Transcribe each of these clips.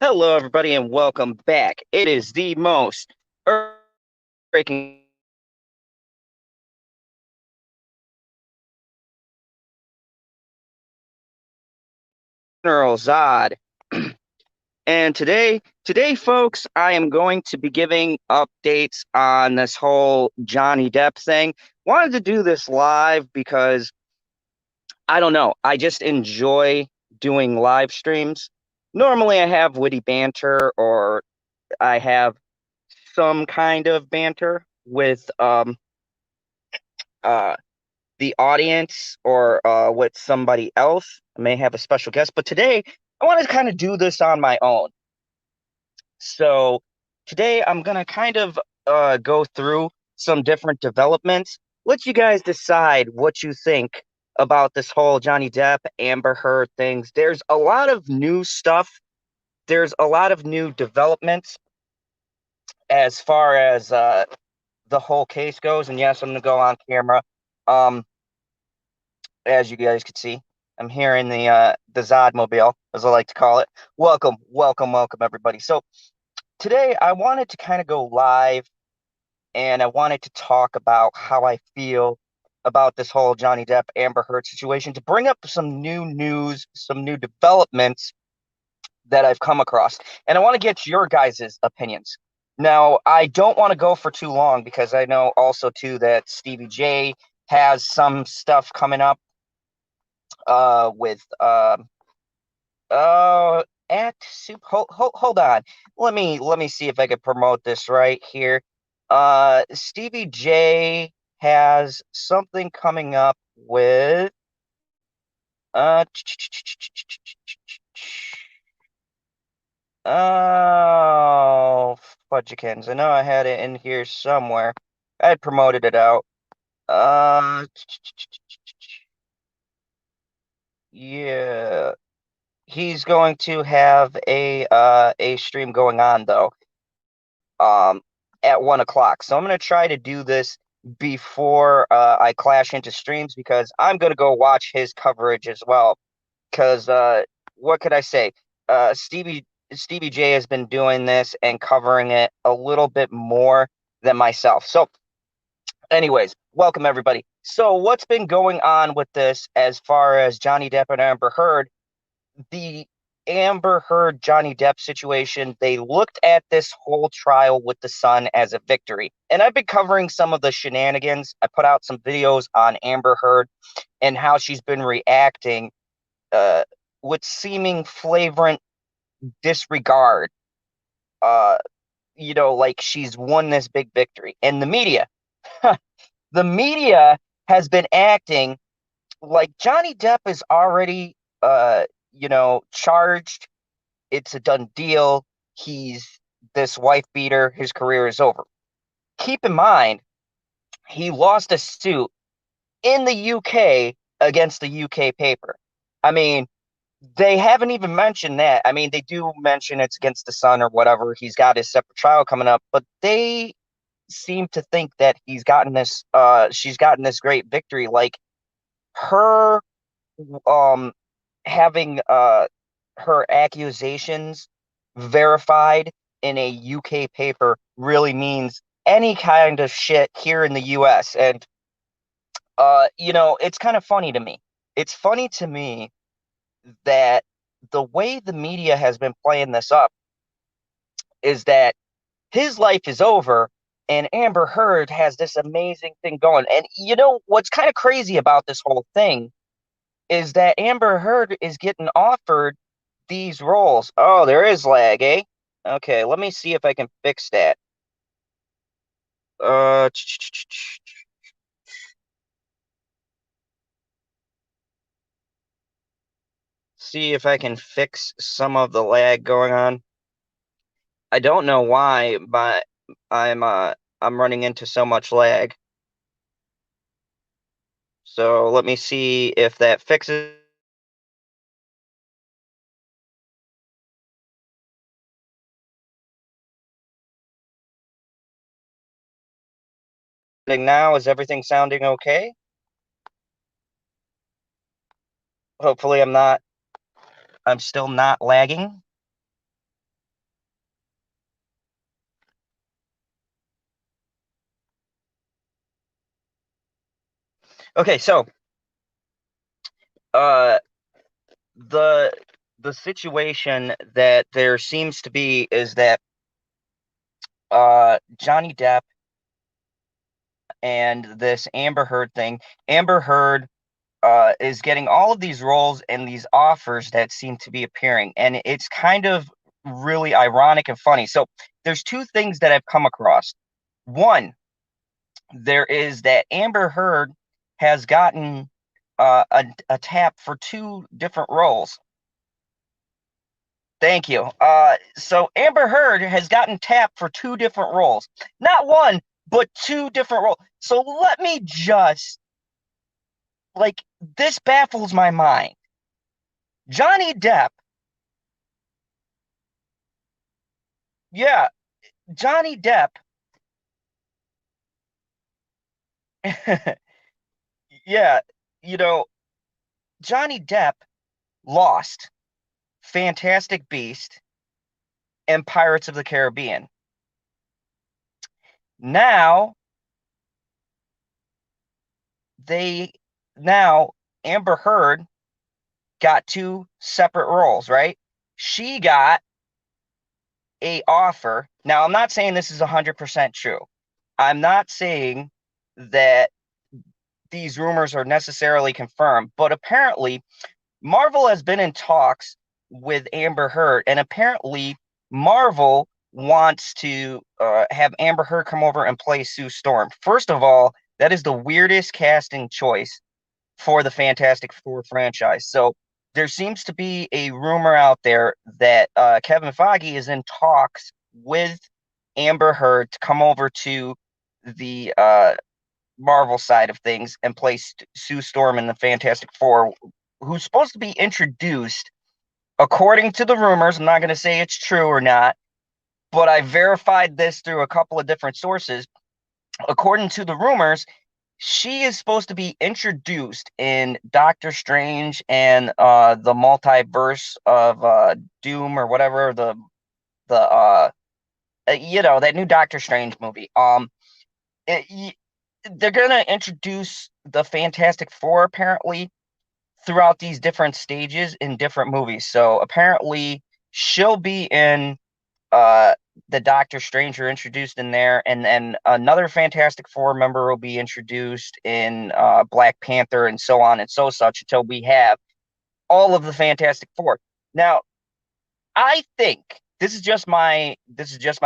Hello, everybody, and welcome back. It is the most breaking General Zod. And today, folks, I am going to be giving updates on this whole Johnny Depp thing. Wanted to do this live because I don't know. I just enjoy doing live streams. Normally, I have witty banter or I have some kind of banter with uh the audience or with somebody else. I may have a special guest, but today I want to kind of do this on my own. So today I'm going to kind of go through some different developments. Let you guys decide what you think about this whole Johnny Depp, Amber Heard things. There's a lot of new stuff. There's a lot of new developments as far as the whole case goes. And yes, I'm going to go on camera. Um, as you guys can see, I'm here in the Zodmobile, as I like to call it. Welcome, welcome, welcome, everybody. So today I wanted to kind of go live, and I wanted to talk about how I feel about this whole Johnny Depp Amber Heard situation, to bring up some new news, some new developments that I've come across, and I want to get your guys' opinions. Now, I don't want to go for too long because I know also too that Stevie J has some stuff coming up with at soup. Hold on. Let me see if I can promote this right here. Stevie J has something coming up with uh oh fudgikins. I know I had it in here somewhere. I had promoted it out. Uh yeah. He's going to have a stream going on though, um at 1 o'clock. So I'm gonna try to do this before I clash into streams, because I'm gonna go watch his coverage as well. Because what could I say? Stevie J has been doing this and covering it a little bit more than myself. So, anyways, welcome everybody. So, what's been going on with this as far as Johnny Depp and Amber Heard? The Amber Heard Johnny Depp situation, they looked at this whole trial with the Sun as a victory. And I've been covering some of the shenanigans. I put out some videos on Amber Heard and how she's been reacting uh, with seeming flagrant disregard. Uh, like she's won this big victory. And the media has been acting like Johnny Depp is already, charged. It's a done deal. He's this wife beater. His career is over. Keep in mind, he lost a suit in the UK against the UK paper. I mean, they haven't even mentioned that. I mean, they do mention it's against the Sun or whatever. He's got his separate trial coming up, but they seem to think that she's gotten this great victory. Like her um having her accusations verified in a UK paper really means any kind of shit here in the US. And it's kind of funny to me. It's funny to me that the way the media has been playing this up is that his life is over and Amber Heard has this amazing thing going. And you know what's kind of crazy about this whole thing is that Amber Heard is getting offered these roles. Oh, there is lag, eh? Okay, let me see if I can fix that. Uh, see if I can fix some of the lag going on. I don't know why, but I'm running into so much lag. So let me see if that fixes. Now, is everything sounding okay? Hopefully I'm still not lagging. Okay, so uh the the situation that there seems to be is that Johnny Depp and this Amber Heard thing. Amber Heard is getting all of these roles and these offers that seem to be appearing, and it's kind of really ironic and funny. So there's two things that I've come across. One, there is that Amber Heard has gotten a tap for two different roles. Thank you. So Amber Heard has gotten tapped for two different roles, not one, but two different roles. So let me just like this baffles my mind. Johnny Depp, yeah, Johnny Depp, yeah, you know, Johnny Depp lost Fantastic Beast and Pirates of the Caribbean. Now they now Amber Heard got two separate roles, right? She got a offer. Now, I'm not saying this is 100% true. I'm not saying that these rumors are necessarily confirmed, but apparently Marvel has been in talks with Amber Heard, and apparently Marvel wants to have Amber Heard come over and play Sue Storm. First of all, that is the weirdest casting choice for the Fantastic Four franchise. So there seems to be a rumor out there that Kevin Feige is in talks with Amber Heard to come over to the Marvel side of things and play Sue Storm in the Fantastic Four, who's supposed to be introduced, according to the rumors. I'm not going to say it's true or not, but I verified this through a couple of different sources. According to the rumors, she is supposed to be introduced in Doctor Strange and the multiverse of Doom or whatever the that new Doctor Strange movie. It, they're gonna introduce the Fantastic Four apparently throughout these different stages in different movies. So apparently she'll be in uh the Doctor Strange are introduced in there, and then another Fantastic Four member will be introduced in Black Panther, and so on and so such until we have all of the Fantastic Four. Now, I think this is just my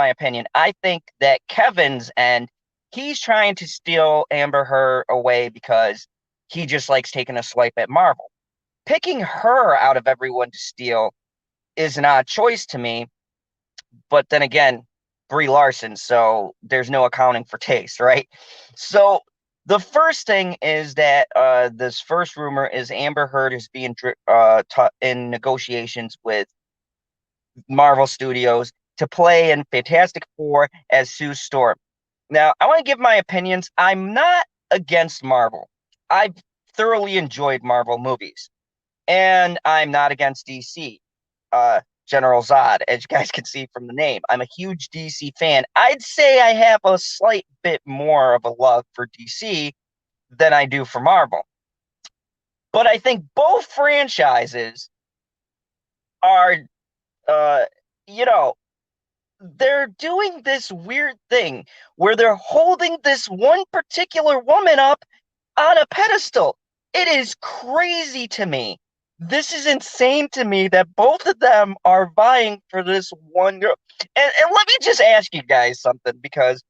opinion. I think that Kevin's and he's trying to steal Amber Heard away because he just likes taking a swipe at Marvel. Picking her out of everyone to steal is an odd choice to me, but then again, Brie Larson, so there's no accounting for taste, right? So the first thing is that this first rumor is Amber Heard is being in negotiations with Marvel Studios to play in Fantastic Four as Sue Storm. Now, I want to give my opinions. I'm not against Marvel. I've thoroughly enjoyed Marvel movies, and I'm not against DC. General Zod, as you guys can see from the name. I'm a huge DC fan. I'd say I have a slight bit more of a love for DC than I do for Marvel. But I think both franchises are, uh, you know, they're doing this weird thing where they're holding this one particular woman up on a pedestal. It is crazy to me. This is insane to me that both of them are vying for this one girl. And let me just ask you guys something, because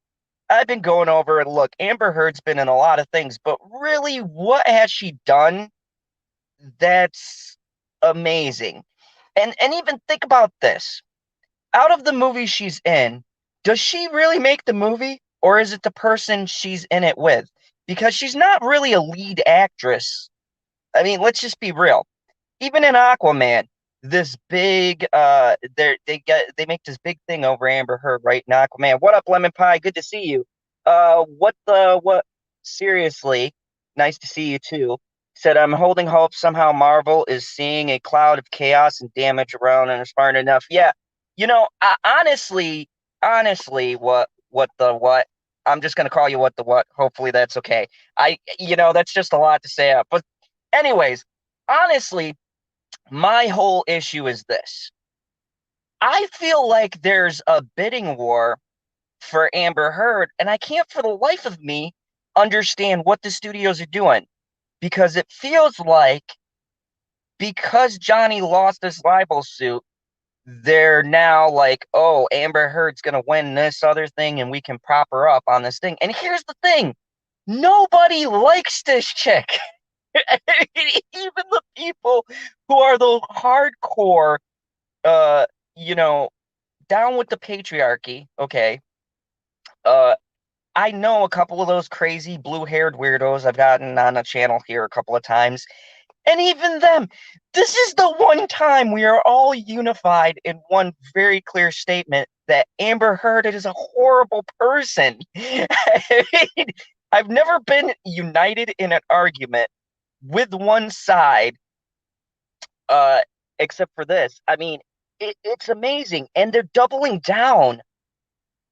I've been going over and look, Amber Heard's been in a lot of things, but really, what has she done that's amazing? And even think about this. Out of the movies she's in, does she really make the movie, or is it the person she's in it with? Because she's not really a lead actress. I mean, let's just be real. Even in Aquaman, this big they make this big thing over Amber Heard, right? In Aquaman. What up, Lemon Pie? Good to see you. What seriously, nice to see you too. Said I'm holding hope somehow Marvel is seeing a cloud of chaos and damage around and are smart enough. Yeah. Honestly, what I'm just gonna call you what the what. Hopefully that's okay. That's just a lot to say up. But anyways, honestly, my whole issue is this. I feel like there's a bidding war for Amber Heard, and I can't for the life of me understand what the studios are doing because it feels like because Johnny lost this libel suit, they're now like, oh, Amber Heard's gonna win this other thing and we can prop her up on this thing. And here's the thing, nobody likes this chick. Even the people who are the hardcore, uh, you know, down with the patriarchy, okay. Uh, I know a couple of those crazy blue-haired weirdos I've gotten on a channel here a couple of times. And even them, this is the one time we are all unified in one very clear statement that Amber Heard is a horrible person. I mean, I've never been united in an argument with one side, uh, except for this. I mean, it's amazing, and they're doubling down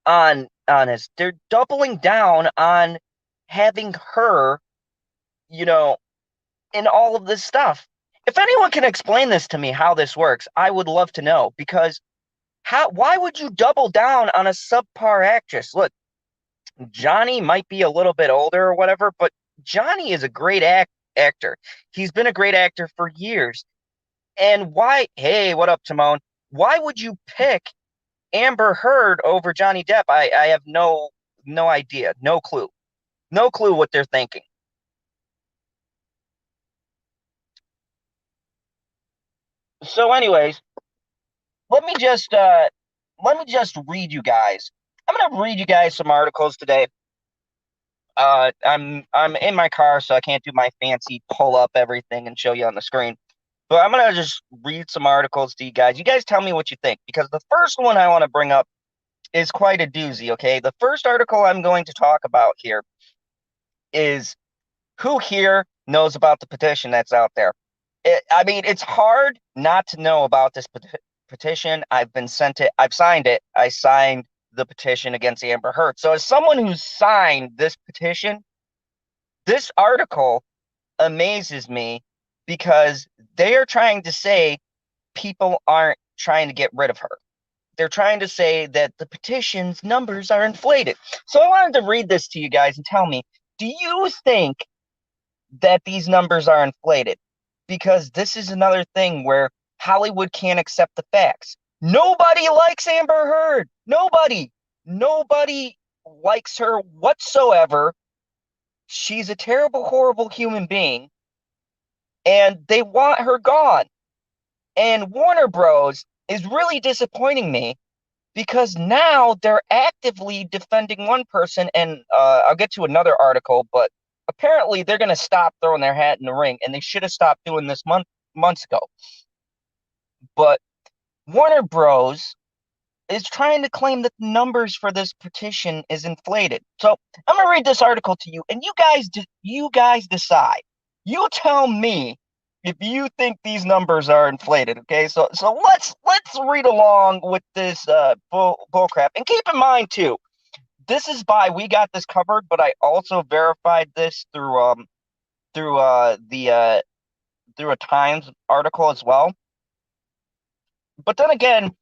on us. They're doubling down on having her, you know, in all of this stuff. If anyone can explain this to me, how this works, I would love to know because why would you double down on a subpar actress? Look, Johnny might be a little bit older or whatever, but Johnny is a great actor. He's been a great actor for years. And why, hey, what up, Timon? Why would you pick Amber Heard over Johnny Depp? I have no idea, no clue. No clue what they're thinking. So anyways, let me just read you guys. I'm gonna read you guys some articles today. I'm in my car, so I can't do my fancy pull up everything and show you on the screen. But I'm gonna just read some articles to you guys. You guys tell me what you think because the first one I want to bring up is quite a doozy. Okay, the first article I'm going to talk about here is who here knows about the petition that's out there. I mean, it's hard not to know about this petition. I've been sent it. I've signed it. I signed the petition against Amber Heard. So as someone who's signed this petition, this article amazes me because they are trying to say people aren't trying to get rid of her. They're trying to say that the petition's numbers are inflated. So I wanted to read this to you guys and tell me, do you think that these numbers are inflated? Because this is another thing where Hollywood can't accept the facts. Nobody likes Amber Heard. Nobody. Nobody likes her whatsoever. She's a terrible, horrible human being. And they want her gone. And Warner Bros. Is really disappointing me because now they're actively defending one person. And I'll get to another article, but apparently they're going to stop throwing their hat in the ring. And they should have stopped doing this months ago. But Warner Bros. Is trying to claim that the numbers for this petition is inflated. So I'm gonna read this article to you, and you guys decide. You tell me if you think these numbers are inflated. Okay, so let's read along with this bull crap, and keep in mind too, this is by We Got This Covered, but I also verified this through a Times article as well. But then again,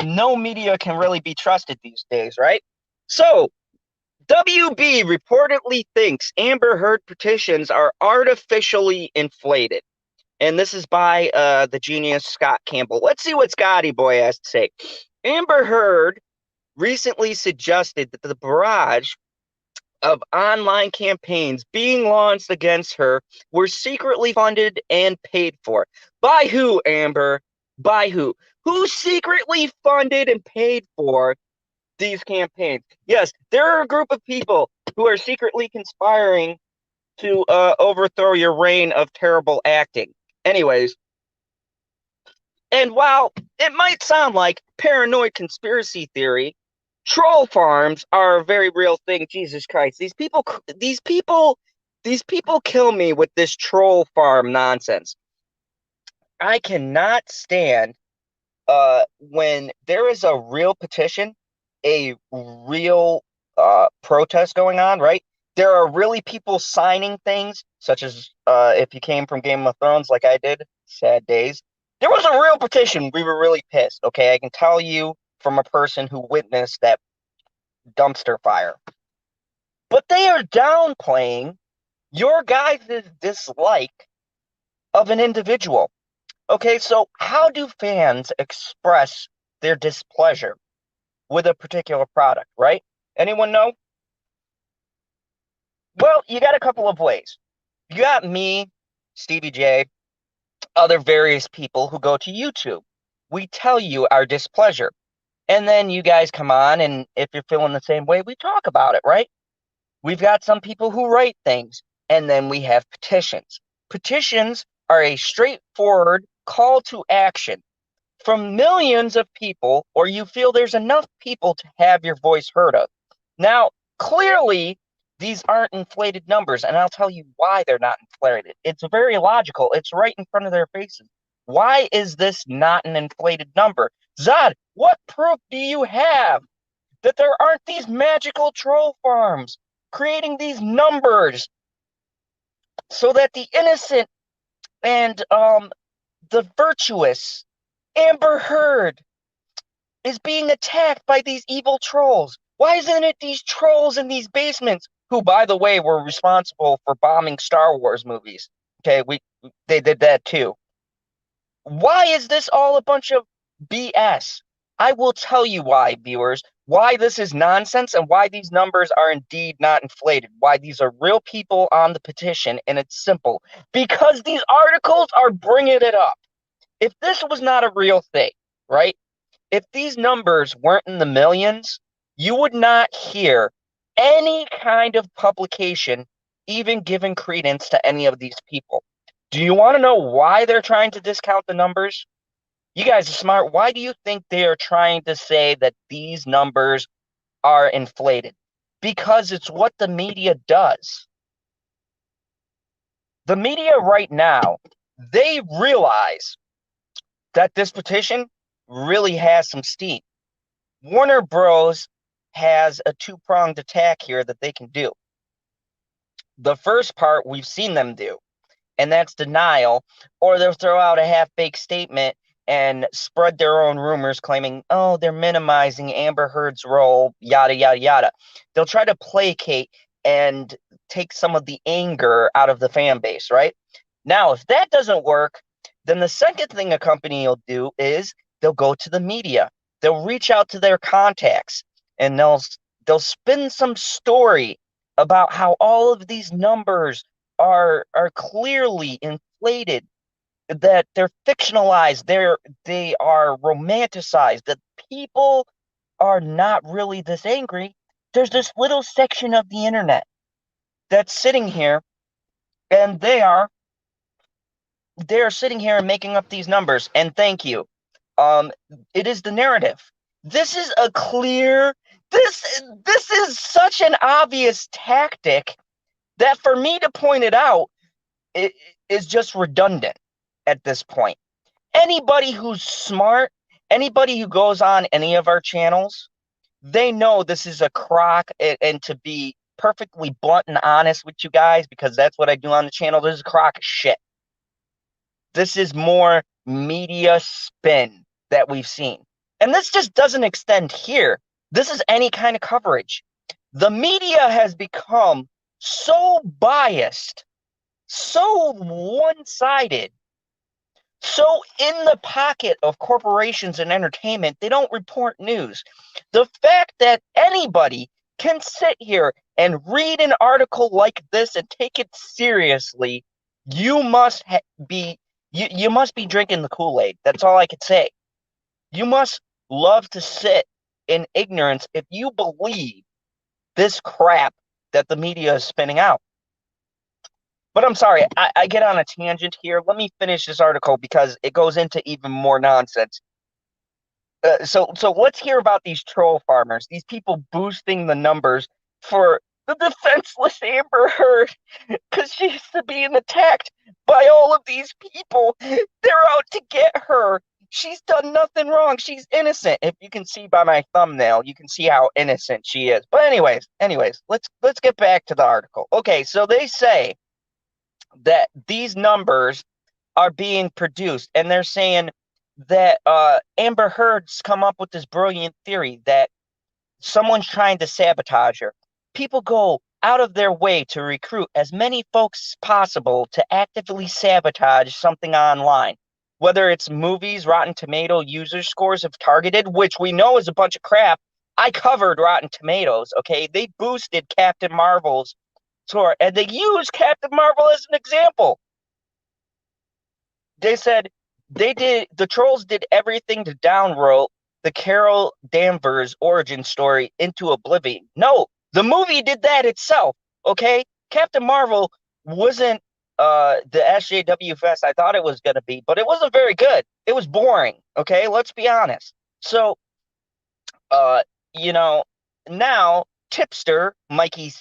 no media can really be trusted these days, right? So, WB reportedly thinks Amber Heard petitions are artificially inflated. And this is by the genius Scott Campbell. Let's see what Scotty Boy has to say. Amber Heard recently suggested that the barrage of online campaigns being launched against her were secretly funded and paid for. By who, Amber? By who? Who secretly funded and paid for these campaigns? Yes, there are a group of people who are secretly conspiring to overthrow your reign of terrible acting. Anyways, and while it might sound like paranoid conspiracy theory, troll farms are a very real thing. Jesus Christ, these people kill me with this troll farm nonsense. I cannot stand when there is a real petition, a real protests going on, right? There are really people signing things, such as if you came from Game of Thrones like I did, sad days. There was a real petition. We were really pissed. Okay, I can tell you from a person who witnessed that dumpster fire. But they are downplaying your guys' dislike of an individual. Okay, so how do fans express their displeasure with a particular product, right? Anyone know? Well, you got a couple of ways. You got me, Stevie J, other various people who go to YouTube. We tell you our displeasure. And then you guys come on, and if you're feeling the same way, we talk about it, right? We've got some people who write things, and then we have petitions. Petitions are a straightforward call to action from millions of people, or you feel there's enough people to have your voice heard of. Now, clearly, these aren't inflated numbers, and I'll tell you why they're not inflated. It's very logical. It's right in front of their faces. Why is this not an inflated number? Zod, what proof do you have that there aren't these magical troll farms creating these numbers so that the innocent and the virtuous Amber Heard is being attacked by these evil trolls? Why isn't it these trolls in these basements who, by the way, were responsible for bombing Star Wars movies? Okay, they did that too. Why is this all a bunch of BS? I will tell you why, viewers, why this is nonsense and why these numbers are indeed not inflated, why these are real people on the petition, and it's simple. Because these articles are bringing it up. If this was not a real thing, right? If these numbers weren't in the millions, you would not hear any kind of publication even giving credence to any of these people. Do you want to know why they're trying to discount the numbers? You guys are smart. Why do you think they are trying to say that these numbers are inflated? Because it's what the media does. The media right now, they realize that this petition really has some steam. Warner Bros. Has a two-pronged attack here that they can do. The first part we've seen them do, and that's denial, or they'll throw out a half-baked statement and spread their own rumors claiming, oh, they're minimizing Amber Heard's role, yada, yada, yada. They'll try to placate and take some of the anger out of the fan base, right? Now, if that doesn't work, then the second thing a company will do is they'll go to the media. They'll reach out to their contacts and they'll spin some story about how all of these numbers are clearly inflated, that they're fictionalized, they are romanticized, that people are not really this angry. There's this little section of the internet that's sitting here, and they're sitting here and making up these numbers. And thank you. It is the narrative. This is a clear. This is such an obvious tactic that for me to point it out, it is just redundant at this point. Anybody who's smart, anybody who goes on any of our channels, they know this is a crock. And to be perfectly blunt and honest with you guys, because that's what I do on the channel, this is a crock of shit. This is more media spin that we've seen. And this just doesn't extend here. This is any kind of coverage. The media has become so biased, so one-sided, so in the pocket of corporations and entertainment, they don't report news. The fact that anybody can sit here and read an article like this and take it seriously, you must be you must be drinking the Kool-Aid. That's all I could say. You must love to sit in ignorance if you believe this crap that the media is spinning out. But I'm sorry, I get on a tangent here. Let me finish this article because it goes into even more nonsense. So let's hear about these troll farmers, these people boosting the numbers for the defenseless Amber Heard because she's being attacked by all of these people. They're out to get her. She's done nothing wrong. She's innocent. If you can see by my thumbnail, you can see how innocent she is. But anyways, let's get back to the article. Okay, so they say that these numbers are being produced, and they're saying that Amber Heard's come up with this brilliant theory that someone's trying to sabotage her. People go out of their way to recruit as many folks as possible to actively sabotage something online. Whether it's movies, Rotten Tomato user scores have targeted, which we know is a bunch of crap. I covered Rotten Tomatoes, okay? They boosted Captain Marvel's score, and they used Captain Marvel as an example. They said the trolls did everything to downvote the Carol Danvers origin story into oblivion. No, the movie did that itself, okay? Captain Marvel wasn't the SJW fest I thought it was going to be, but it wasn't very good. It was boring, okay? Let's be honest. So, uh, you know, now tipster Mikey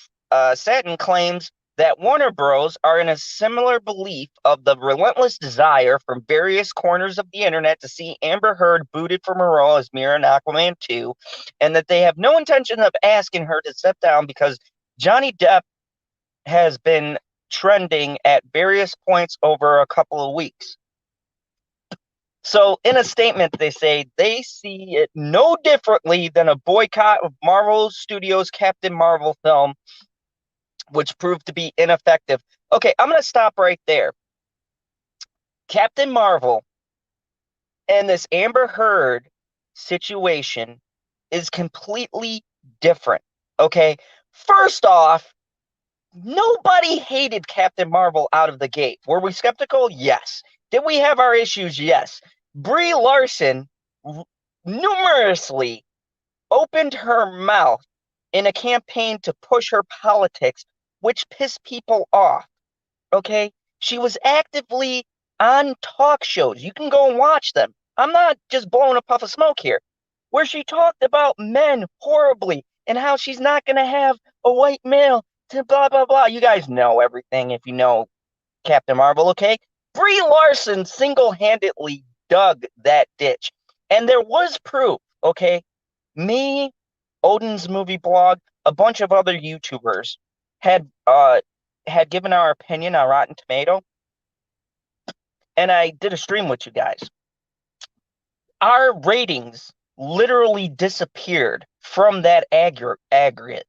Satin claims that Warner Bros. Are in a similar belief of the relentless desire from various corners of the internet to see Amber Heard booted from her role as Mira in Aquaman 2, and that they have no intention of asking her to step down because Johnny Depp has been trending at various points over a couple of weeks. So in a statement, they say they see it no differently than a boycott of Marvel Studios' Captain Marvel film, which proved to be ineffective. Okay, I'm going to stop right there. Captain Marvel and this Amber Heard situation is completely different. Okay, first off, nobody hated Captain Marvel out of the gate. Were we skeptical? Yes. Did we have our issues? Yes. Brie Larson numerously opened her mouth in a campaign to push her politics, which pissed people off. Okay? She was actively on talk shows. You can go and watch them. I'm not just blowing a puff of smoke here. Where she talked about men horribly and how she's not going to have a white male to blah, blah, blah. You guys know everything if you know Captain Marvel, okay? Brie Larson single-handedly dug that ditch. And there was proof, okay? Me, Odin's Movie Blog, a bunch of other YouTubers had given our opinion on Rotten Tomato, and I did a stream with you guys. Our ratings literally disappeared from that aggregate.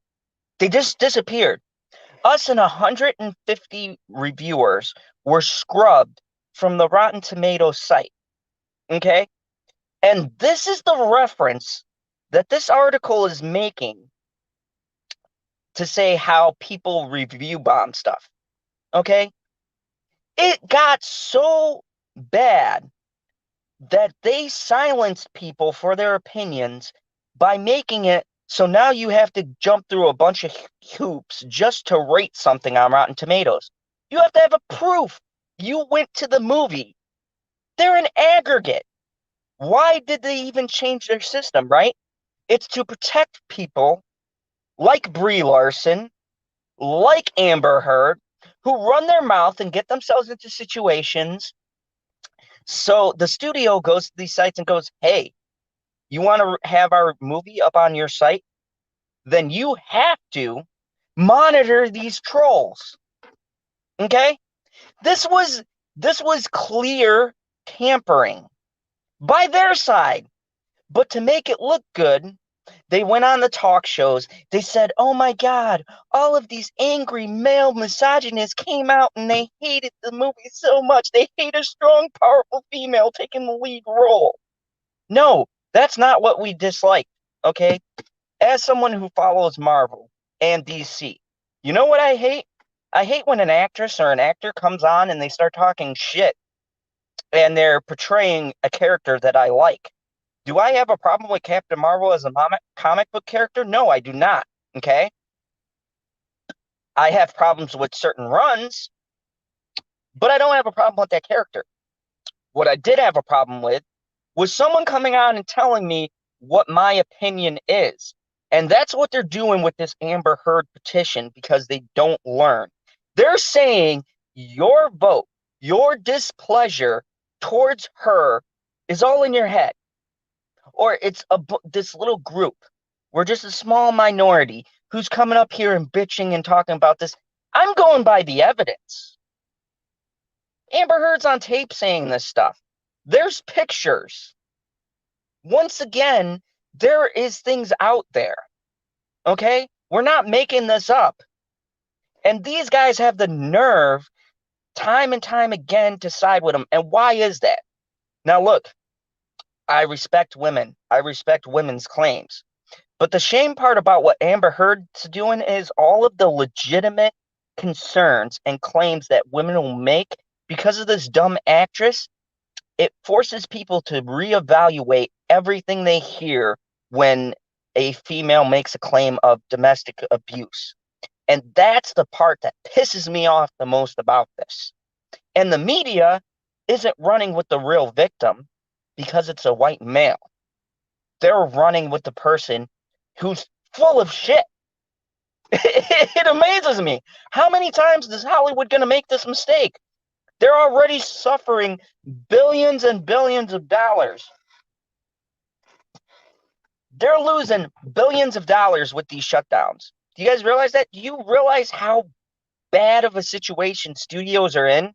They just disappeared. Us and 150 reviewers were scrubbed from the Rotten Tomatoes site. Okay? And this is the reference that this article is making to say how people review bomb stuff. Okay? It got so bad that they silenced people for their opinions by making it so now you have to jump through a bunch of hoops just to rate something on Rotten Tomatoes. You have to have a proof. You went to the movie. They're an aggregate. Why did they even change their system, right? It's to protect people like Brie Larson, like Amber Heard, who run their mouth and get themselves into situations. So the studio goes to these sites and goes, hey, you want to have our movie up on your site? Then you have to monitor these trolls. Okay? This was clear tampering by their side. But to make it look good, they went on the talk shows. They said, oh my God, all of these angry male misogynists came out and they hated the movie so much. They hate a strong, powerful female taking the lead role. No, that's not what we dislike, okay? As someone who follows Marvel and DC, you know what I hate? I hate when an actress or an actor comes on and they start talking shit and they're portraying a character that I like. Do I have a problem with Captain Marvel as a comic book character? No, I do not, okay? I have problems with certain runs, but I don't have a problem with that character. What I did have a problem with was someone coming on and telling me what my opinion is. And that's what they're doing with this Amber Heard petition because they don't learn. They're saying your vote, your displeasure towards her is all in your head, or it's this little group. We're just a small minority who's coming up here and bitching and talking about this. I'm going by the evidence. Amber Heard's on tape saying this stuff. There's pictures. Once again, there is things out there. Okay? We're not making this up. And these guys have the nerve time and time again to side with them. And why is that? Now, look, I respect women. I respect women's claims. But the shame part about what Amber Heard's doing is all of the legitimate concerns and claims that women will make because of this dumb actress. It forces people to reevaluate everything they hear when a female makes a claim of domestic abuse. And that's the part that pisses me off the most about this. And the media isn't running with the real victim because it's a white male. They're running with the person who's full of shit. It amazes me. How many times is Hollywood going to make this mistake? They're already suffering billions and billions of dollars. They're losing billions of dollars with these shutdowns. Do you guys realize that? Do you realize how bad of a situation studios are in?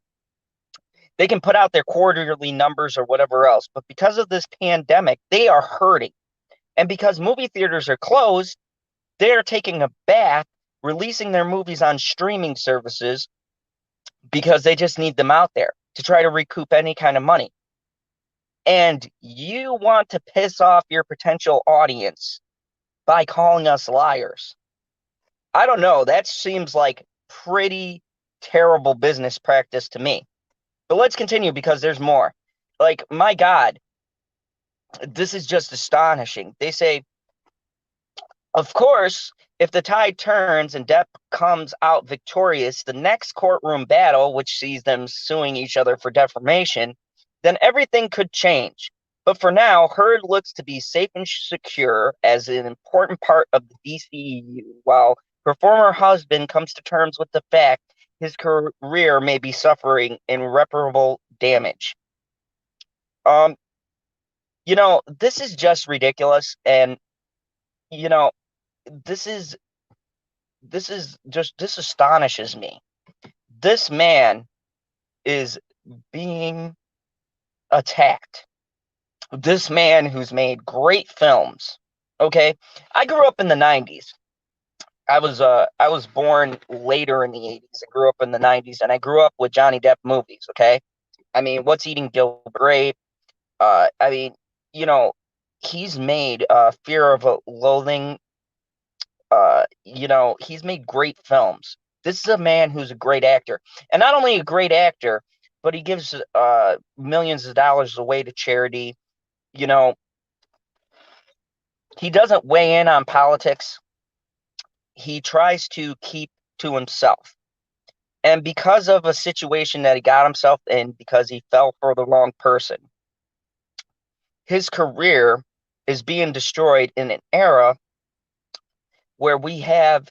They can put out their quarterly numbers or whatever else, but because of this pandemic, they are hurting. And because movie theaters are closed, they are taking a bath, releasing their movies on streaming services because they just need them out there to try to recoup any kind of money. And you want to piss off your potential audience by calling us liars. I don't know. That seems like pretty terrible business practice to me. But let's continue because there's more. Like, my God, this is just astonishing. They say, of course, if the tide turns and Depp comes out victorious, the next courtroom battle, which sees them suing each other for defamation, then everything could change. But for now, Heard looks to be safe and secure as an important part of the DCEU, while her former husband comes to terms with the fact his career may be suffering irreparable damage. This is just ridiculous, and this astonishes me. This man is being attacked. This man who's made great films. Okay, I grew up in the 90s. I was born later in the 80s. I grew up in the 90s, and I grew up with Johnny Depp movies. Okay, I mean, What's Eating Gilbert Grape? I mean, he's made Fear of Loathing. He's made great films. This is a man who's a great actor, and not only a great actor, but he gives millions of dollars away to charity. He doesn't weigh in on politics. He tries to keep to himself. And because of a situation that he got himself in, because he fell for the wrong person, his career is being destroyed in an era where we have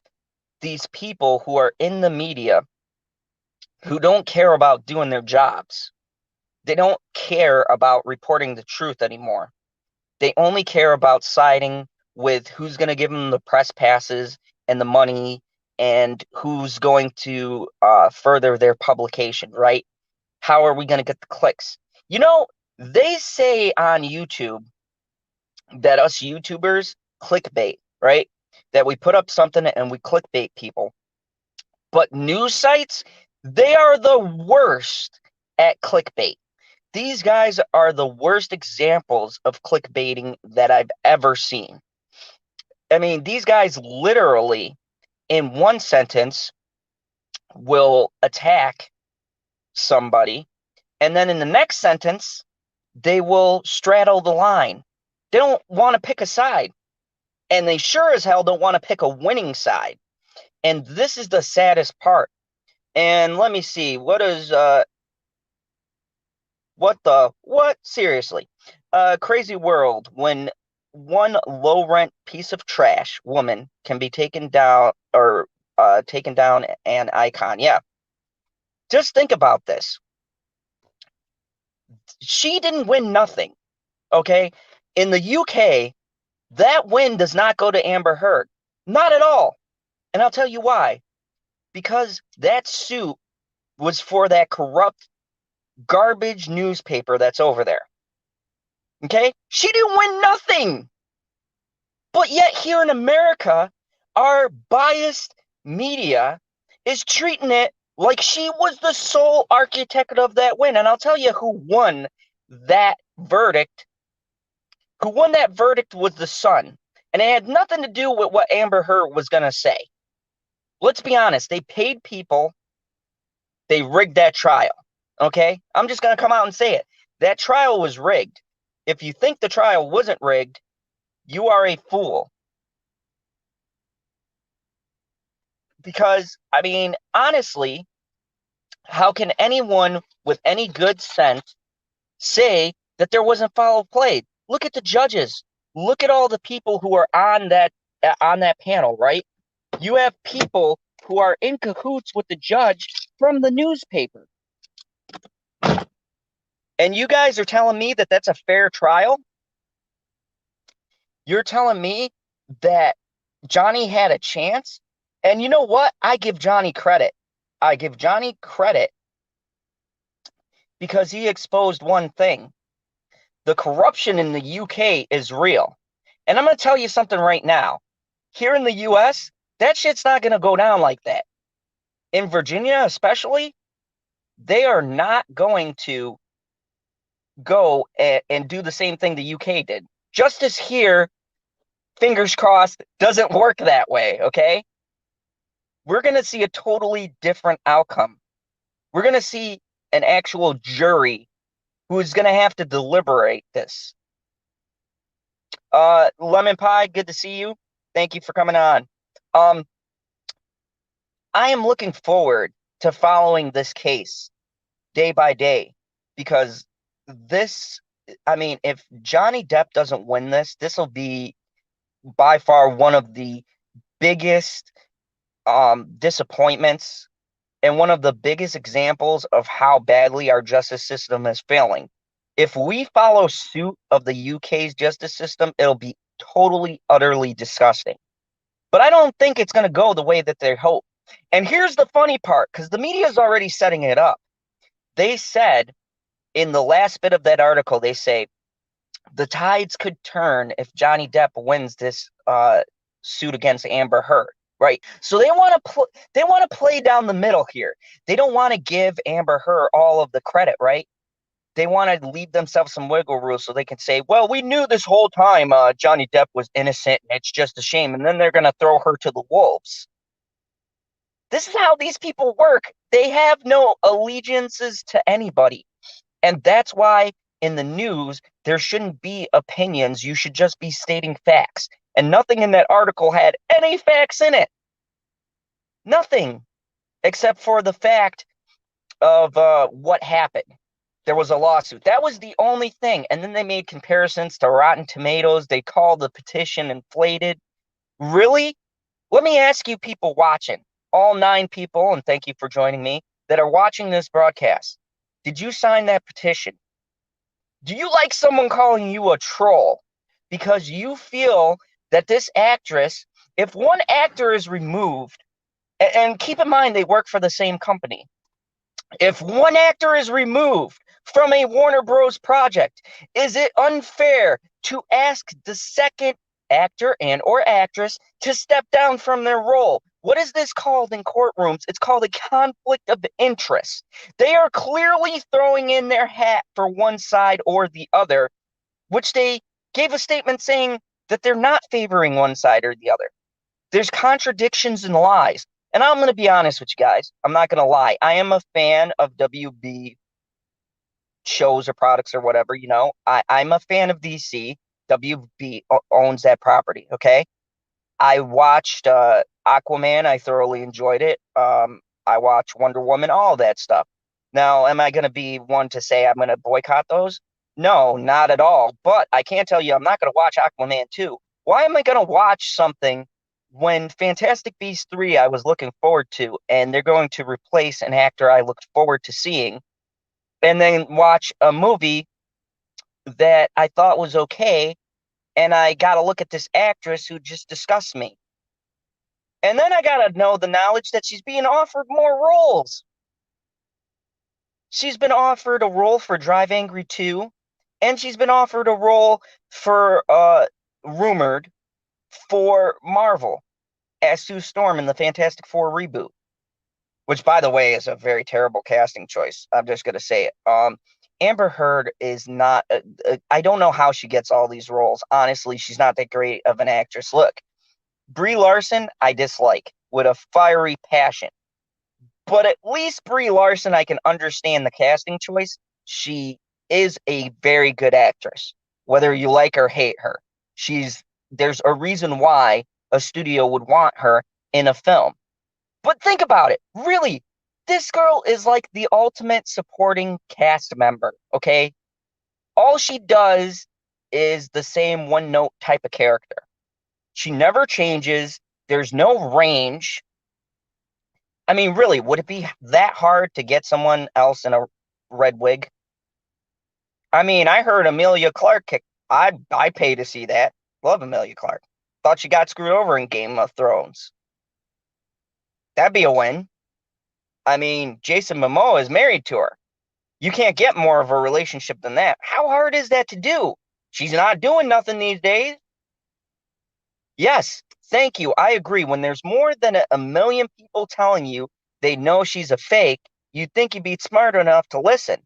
these people who are in the media who don't care about doing their jobs. They don't care about reporting the truth anymore. They only care about siding with who's going to give them the press passes and the money and who's going to further their publication, right? How are we going to get the clicks? They say on YouTube that us YouTubers clickbait, right? That we put up something and we clickbait people. But news sites, they are the worst at clickbait. These guys are the worst examples of clickbaiting that I've ever seen. I mean, these guys literally, in one sentence, will attack somebody, and then in the next sentence, they will straddle the line. They don't want to pick a side, and they sure as hell don't want to pick a winning side. And this is the saddest part. And let me see, seriously, crazy world when one low rent piece of trash woman can be taken down an icon. Yeah, just think about this. She didn't win nothing. Okay? In the UK, that win does not go to Amber Heard. Not at all. And I'll tell you why. Because that suit was for that corrupt garbage newspaper that's over there. Okay? She didn't win nothing. But yet here in America, our biased media is treating it like she was the sole architect of that win. And I'll tell you who won that verdict. Who won that verdict was the Sun. And it had nothing to do with what Amber Heard was going to say. Let's be honest. They paid people. They rigged that trial. Okay? I'm just going to come out and say it. That trial was rigged. If you think the trial wasn't rigged, you are a fool. Because, I mean, honestly, how can anyone with any good sense say that there wasn't foul play? Look at the judges. Look at all the people who are on that panel, right? You have people who are in cahoots with the judge from the newspaper. And you guys are telling me that that's a fair trial? You're telling me that Johnny had a chance? And you know what? I give Johnny credit. I give Johnny credit because he exposed one thing. The corruption in the UK is real. And I'm going to tell you something right now. Here in the US, that shit's not going to go down like that. In Virginia, especially, they are not going to go and do the same thing the UK did. Justice here, fingers crossed, doesn't work that way, okay? We're going to see a totally different outcome. We're going to see an actual jury who's going to have to deliberate this. Lemon Pie, good to see you. Thank you for coming on. I am looking forward to following this case day by day because this, I mean, if Johnny Depp doesn't win this, this will be by far one of the biggest disappointments and one of the biggest examples of how badly our justice system is failing. If we follow suit of the UK's justice system, it'll be totally, utterly disgusting. But I don't think it's going to go the way that they hope. And here's the funny part, because the media is already setting it up. They said in the last bit of that article, they say the tides could turn if Johnny Depp wins this suit against Amber Heard. Right. So they want to play down the middle here. They don't want to give Amber Heard all of the credit, right? They want to leave themselves some wiggle room so they can say, well, we knew this whole time Johnny Depp was innocent and it's just a shame. And then they're going to throw her to the wolves. This is how these people work. They have no allegiances to anybody. And that's why in the news, there shouldn't be opinions. You should just be stating facts. And nothing in that article had any facts in it. Nothing. Except for the fact of what happened. There was a lawsuit. That was the only thing. And then they made comparisons to Rotten Tomatoes. They called the petition inflated. Really? Let me ask you people watching, all 9 people, and thank you for joining me, that are watching this broadcast. Did you sign that petition? Do you like someone calling you a troll because you feel that this actress, if one actor is removed, and keep in mind they work for the same company, if one actor is removed from a Warner Bros. Project, is it unfair to ask the second actor and or actress to step down from their role? What is this called in courtrooms? It's called a conflict of interest. They are clearly throwing in their hat for one side or the other, which they gave a statement saying that they're not favoring one side or the other. There's contradictions and lies. And I'm going to be honest with you guys. I'm not going to lie. I am a fan of WB shows or products or whatever, you know. I'm a fan of DC. WB owns that property, okay? I watched Aquaman. I thoroughly enjoyed it. I watched Wonder Woman, all that stuff. Now, am I going to be one to say I'm going to boycott those? No, not at all. But I can tell you I'm not going to watch Aquaman 2. Why am I going to watch something when Fantastic Beasts 3 I was looking forward to, and they're going to replace an actor I looked forward to seeing, and then watch a movie that I thought was okay, and I got to look at this actress who just disgusts me. And then I got to know the knowledge that she's being offered more roles. She's been offered a role for Drive Angry 2, and she's been offered a role for rumored for Marvel as Sue Storm in the Fantastic Four reboot, which, by the way, is a very terrible casting choice. I'm just gonna say it. Amber Heard is not. I don't know how she gets all these roles. Honestly, she's not that great of an actress. Look, Brie Larson, I dislike with a fiery passion. But at least Brie Larson, I can understand the casting choice. She is a very good actress, whether you like or hate her. There's a reason why a studio would want her in a film. But think about it. Really, this girl is like the ultimate supporting cast member, okay? All she does is the same one note type of character. She never changes. There's no range. I mean, really, would it be that hard to get someone else in a red wig? I mean, I heard Emilia Clarke kick. I pay to see that. Love Emilia Clarke. Thought she got screwed over in Game of Thrones. That'd be a win. I mean, Jason Momoa is married to her. You can't get more of a relationship than that. How hard is that to do? She's not doing nothing these days. Yes, thank you. I agree. When there's more than a million people telling you they know she's a fake, you'd think you'd be smart enough to listen.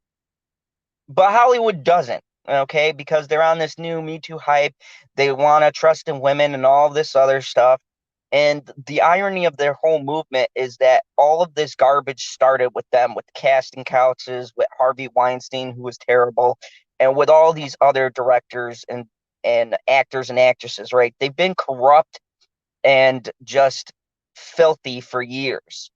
But Hollywood doesn't, okay? Because they're on this new Me Too hype. They want to trust in women and all this other stuff. And the irony of their whole movement is that all of this garbage started with them, with casting couches, with Harvey Weinstein, who was terrible, and with all these other directors and actors and actresses, right? They've been corrupt and just filthy for years.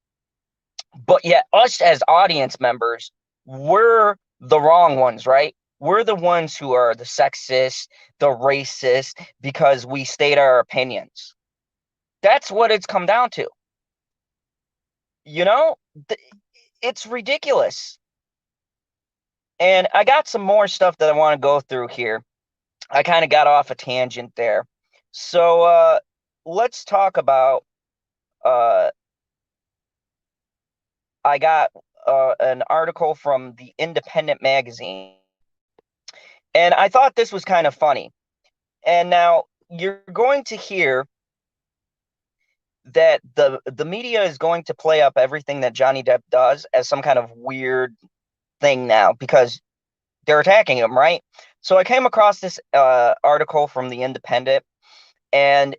But yet, us as audience members, we're the wrong ones, right? We're the ones who are the sexist, the racist, because we state our opinions. That's what it's come down to. You know, it's ridiculous. And I got some more stuff that I want to go through here. I kind of got off a tangent there. So let's talk about I got an article from the Independent magazine, and I thought this was kind of funny. And now you're going to hear that the media is going to play up everything that Johnny Depp does as some kind of weird thing now because they're attacking him, right? So I came across this article from the Independent, and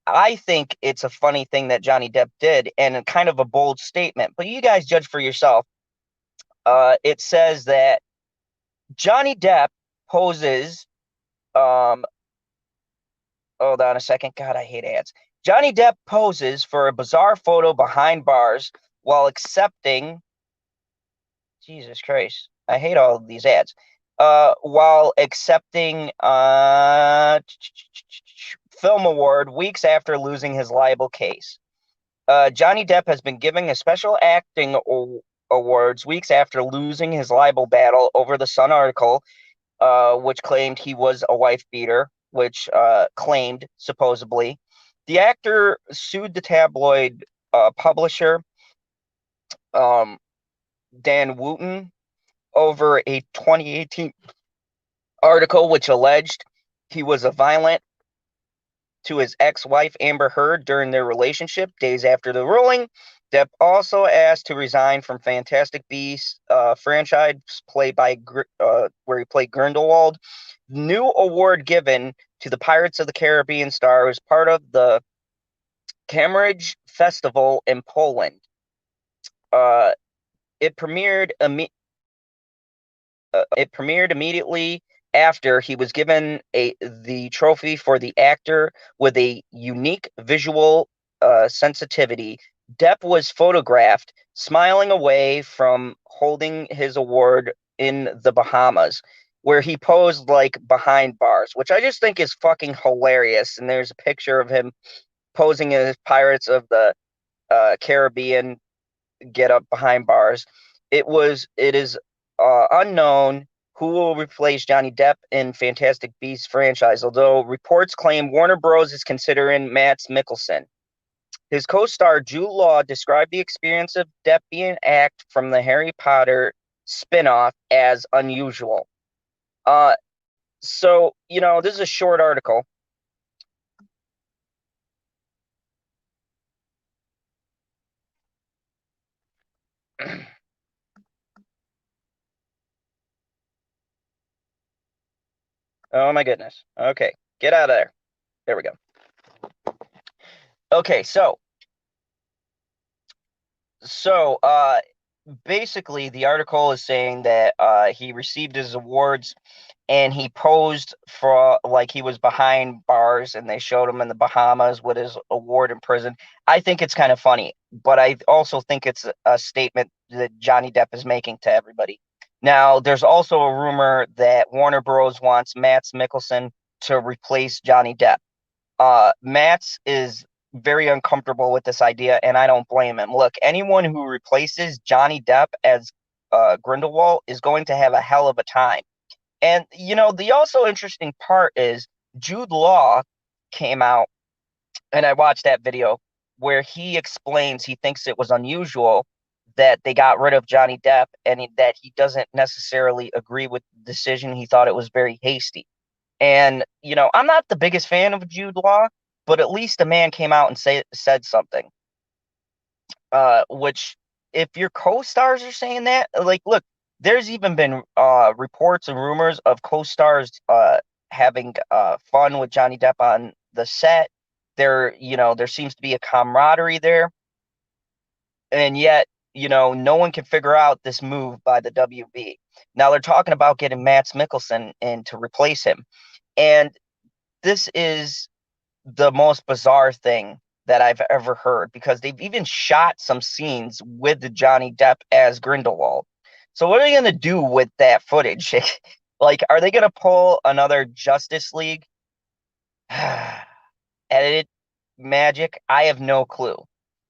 I think it's a funny thing that Johnny Depp did and kind of a bold statement, but you guys judge for yourself. It says that Johnny Depp poses, hold on a second. God, I hate ads. Johnny Depp poses for a bizarre photo behind bars while accepting, Jesus Christ, I hate all of these ads. While accepting film award weeks after losing his libel case. Johnny Depp has been giving a special acting awards weeks after losing his libel battle over the Sun article, which claimed he was a wife beater, which claimed, supposedly. The actor sued the tabloid publisher, Dan Wooten, over a 2018 article which alleged he was violent to his ex-wife Amber Heard during their relationship. Days after the ruling, Depp also asked to resign from Fantastic Beasts franchise played by where he played Grindelwald. New award given to the Pirates of the Caribbean star as part of the Cambridge Festival in Poland. It premiered immediately after he was given the trophy for the actor with a unique visual sensitivity. Depp was photographed smiling away from holding his award in the Bahamas, where he posed like behind bars, which I just think is fucking hilarious. And there's a picture of him posing as Pirates of the Caribbean get up behind bars. It is unknown who will replace Johnny Depp in Fantastic Beasts franchise, although reports claim Warner Bros. Is considering Matt Mickelson. His co-star Jude Law described the experience of Depp being act from the Harry Potter spin-off as unusual. So, this is a short article. Oh my goodness. Okay, get out of there. There we go. Okay, so basically the article is saying that he received his awards and he posed for like he was behind bars and they showed him in the Bahamas with his award in prison. I think it's kind of funny, but I also think it's a statement that Johnny Depp is making to everybody. Now, there's also a rumor that Warner Bros. Wants Matt Mickelson to replace Johnny Depp. Matt's is very uncomfortable with this idea, and I don't blame him. Look, anyone who replaces Johnny Depp as Grindelwald is going to have a hell of a time. And the also interesting part is Jude Law came out, and I watched that video where he explains he thinks it was unusual that they got rid of Johnny Depp and that he doesn't necessarily agree with the decision. He thought it was very hasty. And, I'm not the biggest fan of Jude Law, but at least a man came out and said something. Which, if your co-stars are saying that, like, look, there's even been reports and rumors of co-stars having fun with Johnny Depp on the set. There seems to be a camaraderie there. And yet, no one can figure out this move by the WB. Now they're talking about getting Matt Mickelson in to replace him. And this is the most bizarre thing that I've ever heard because they've even shot some scenes with Johnny Depp as Grindelwald. So what are they going to do with that footage? Like, are they going to pull another Justice League edited magic? I have no clue.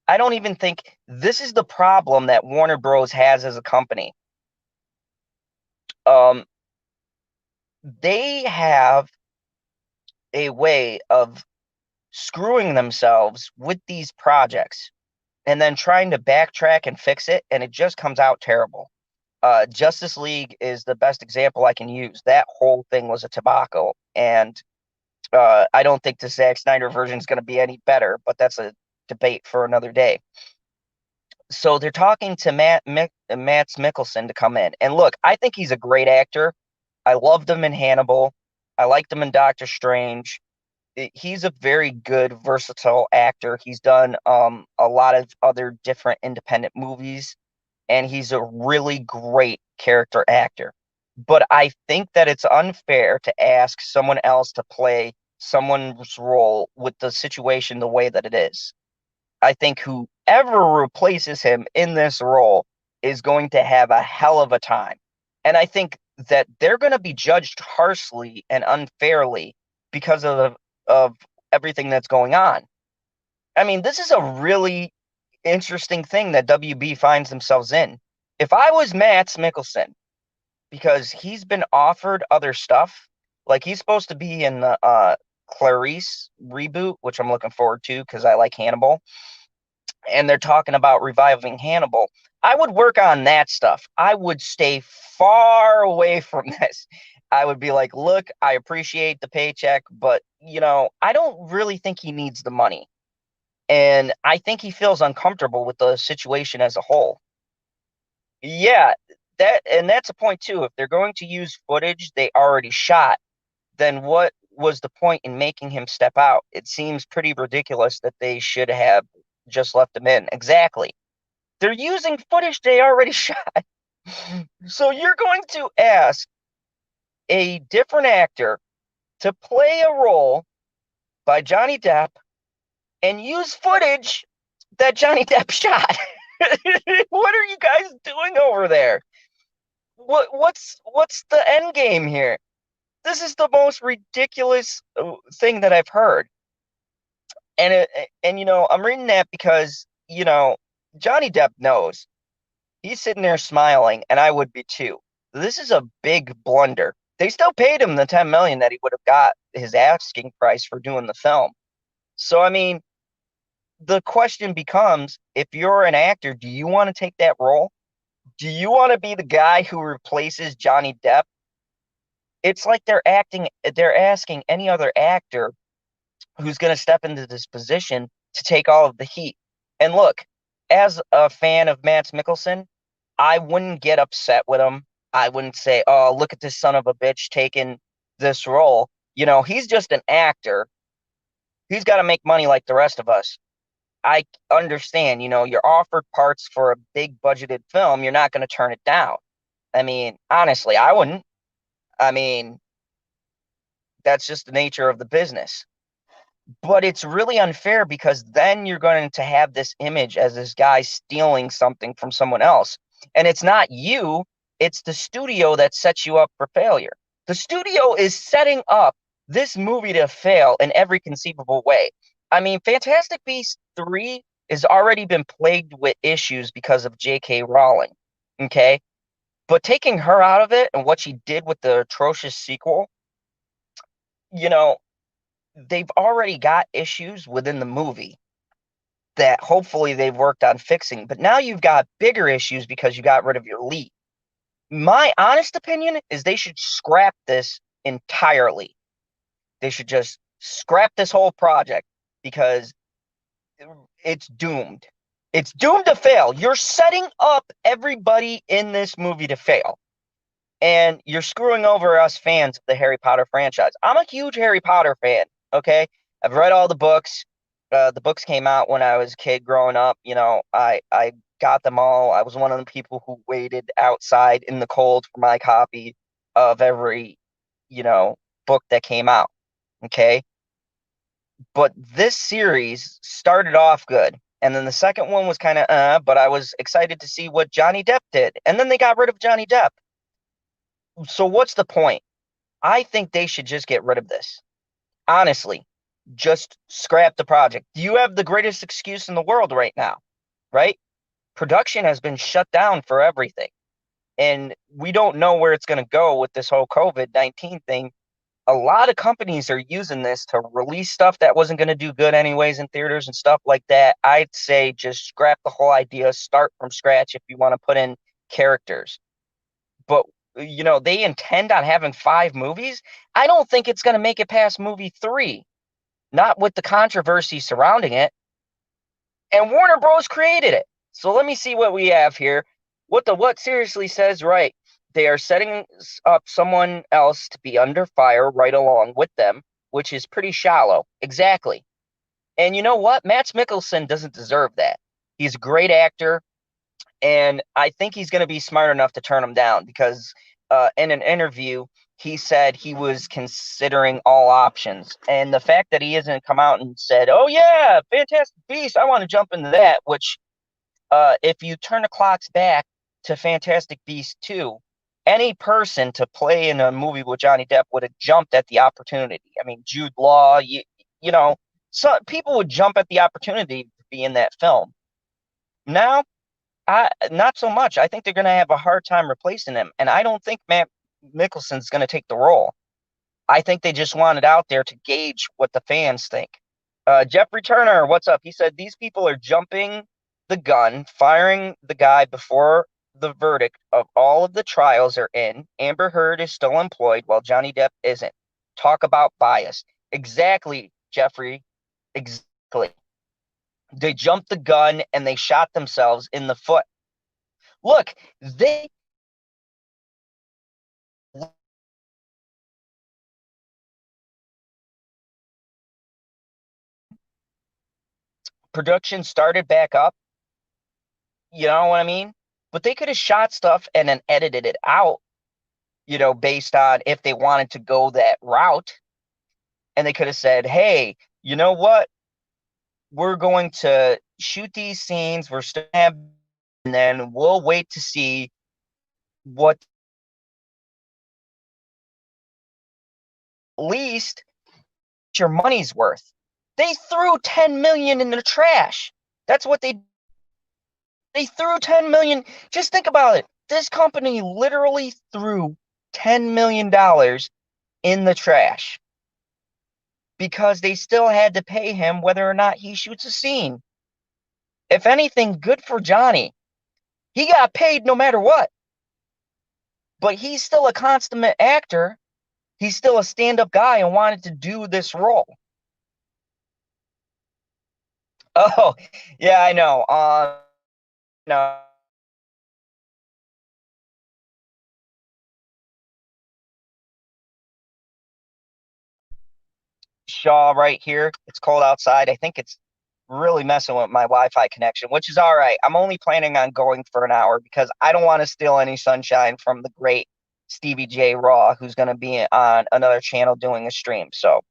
I don't even think this is the problem that Warner Bros. Has as a company. They have a way of screwing themselves with these projects and then trying to backtrack and fix it, and it just comes out terrible. Justice League is the best example I can use. That whole thing was a tobacco, and I don't think the Zack Snyder version is going to be any better, but that's a debate for another day. So they're talking to Matt Mickelson to come in. And look, I think he's a great actor. I loved him in Hannibal. I liked him in Doctor Strange. He's a very good, versatile actor. He's done a lot of other different independent movies, and he's a really great character actor. But I think that it's unfair to ask someone else to play someone's role with the situation the way that it is. I think whoever replaces him in this role is going to have a hell of a time. And I think that they're going to be judged harshly and unfairly because of everything that's going on. I mean, this is a really interesting thing that WB finds themselves in. If I was Matt Mickelson, because he's been offered other stuff, like he's supposed to be in the Clarice reboot, which I'm looking forward to because I like Hannibal, and they're talking about reviving Hannibal. I would work on that stuff. I would stay far away from this. I would be like, look, I appreciate the paycheck, but I don't really think he needs the money. And I think he feels uncomfortable with the situation as a whole. Yeah, that's a point too. If they're going to use footage they already shot, then what was the point in making him step out? It seems pretty ridiculous that they should have just left him in. Exactly. They're using footage they already shot. So you're going to ask a different actor to play a role by Johnny Depp and use footage that Johnny Depp shot. What are you guys doing over there? What's the end game here? This is the most ridiculous thing that I've heard. And I'm reading that because Johnny Depp knows. He's sitting there smiling, and I would be too. This is a big blunder. They still paid him the 10 million that he would have got his asking price for doing the film. So I mean, the question becomes, if you're an actor, do you want to take that role? Do you want to be the guy who replaces Johnny Depp? It's like they're asking any other actor who's going to step into this position to take all of the heat. And look, as a fan of Matt Mickelson, I wouldn't get upset with him. I wouldn't say, "Oh, look at this son of a bitch taking this role." He's just an actor. He's got to make money like the rest of us. I understand, you're offered parts for a big budgeted film, you're not going to turn it down. I mean, honestly, I wouldn't. I mean, that's just the nature of the business. But it's really unfair because then you're going to have this image as this guy stealing something from someone else. And it's not you, it's the studio that sets you up for failure. The studio is setting up this movie to fail in every conceivable way. I mean, Fantastic Beasts 3 has already been plagued with issues because of J.K. Rowling. Okay. But taking her out of it and what she did with the atrocious sequel, you know, they've already got issues within the movie that hopefully they've worked on fixing. But now you've got bigger issues because you got rid of your lead. My honest opinion is they should scrap this entirely. They should just scrap this whole project because it's doomed. It's doomed to fail. You're setting up everybody in this movie to fail. And you're screwing over us fans of the Harry Potter franchise. I'm a huge Harry Potter fan, okay? I've read all the books. The books came out when I was a kid growing up. I got them all. I was one of the people who waited outside in the cold for my copy of every, book that came out, okay? But this series started off good. And then the second one was kind of, but I was excited to see what Johnny Depp did. And then they got rid of Johnny Depp. So what's the point? I think they should just get rid of this. Honestly, just scrap the project. You have the greatest excuse in the world right now, right? Production has been shut down for everything. And we don't know where it's going to go with this whole COVID-19 thing. A lot of companies are using this to release stuff that wasn't going to do good anyways in theaters and stuff like that. I'd say just scrap the whole idea, start from scratch if you want to put in characters. But they intend on having 5 movies. I don't think it's going to make it past movie 3, not with the controversy surrounding it. And Warner Bros. Created it. So let me see what we have here. What seriously says right. They are setting up someone else to be under fire right along with them, which is pretty shallow. Exactly. And you know what? Matt Mickelson doesn't deserve that. He's a great actor. And I think he's going to be smart enough to turn him down because in an interview, he said he was considering all options. And the fact that he hasn't come out and said, "Oh, yeah, Fantastic Beast, I want to jump into that," which if you turn the clocks back to Fantastic Beast 2, any person to play in a movie with Johnny Depp would have jumped at the opportunity. I mean, Jude Law, so people would jump at the opportunity to be in that film. Now, not so much. I think they're going to have a hard time replacing him, and I don't think Matt Mickelson's going to take the role. I think they just want it out there to gauge what the fans think. Jeffrey Turner, what's up? He said these people are jumping the gun, firing the guy before the verdict of all of the trials are in. Amber Heard is still employed while Johnny Depp isn't. Talk about bias. Exactly, Jeffrey. Exactly. They jumped the gun and they shot themselves in the foot. Look, they production started back up. You know what I mean? But they could have shot stuff and then edited it out, based on if they wanted to go that route. And they could have said, "Hey, you know what? We're going to shoot these scenes. We're still have, and then we'll wait to see what at least your money's worth." They threw 10 million in the trash. That's what they threw 10 million. Just think about it. This company literally threw $10 million in the trash because they still had to pay him whether or not he shoots a scene. If anything, good for Johnny. He got paid no matter what. But he's still a consummate actor. He's still a stand-up guy and wanted to do this role. Oh, yeah, I know. No. Shaw right here. It's cold outside. I think it's really messing with my Wi-Fi connection, which is all right. I'm only planning on going for an hour because I don't want to steal any sunshine from the great Stevie J Raw, who's going to be on another channel doing a stream. So,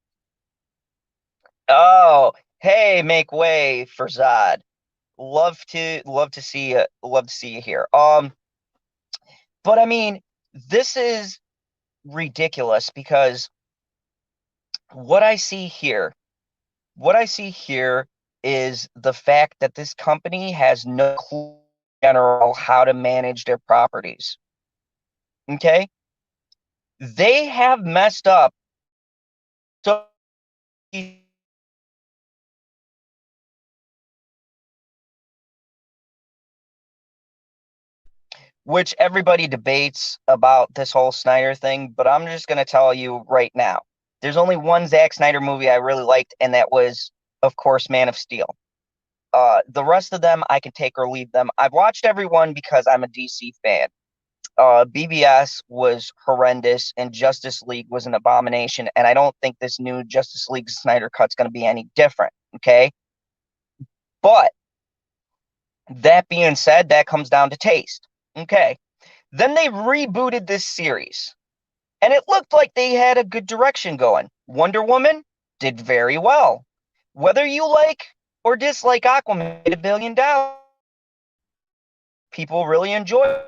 oh, hey, make way for Zod. Love to see you here. But I mean, this is ridiculous because what I see here what I see here is the fact that this company has no clue in general how to manage their properties. Okay? They have messed up so which everybody debates about this whole Snyder thing, but I'm just going to tell you right now. There's only one Zack Snyder movie I really liked, and that was, of course, Man of Steel. The rest of them, I can take or leave them. I've watched every one because I'm a DC fan. BBS was horrendous, and Justice League was an abomination, and I don't think this new Justice League Snyder cut's going to be any different, okay? But that being said, that comes down to taste, okay? Then they rebooted this series, and it looked like they had a good direction going. Wonder Woman did very well. Whether you like or dislike Aquaman, made $1 billion. People really enjoy it.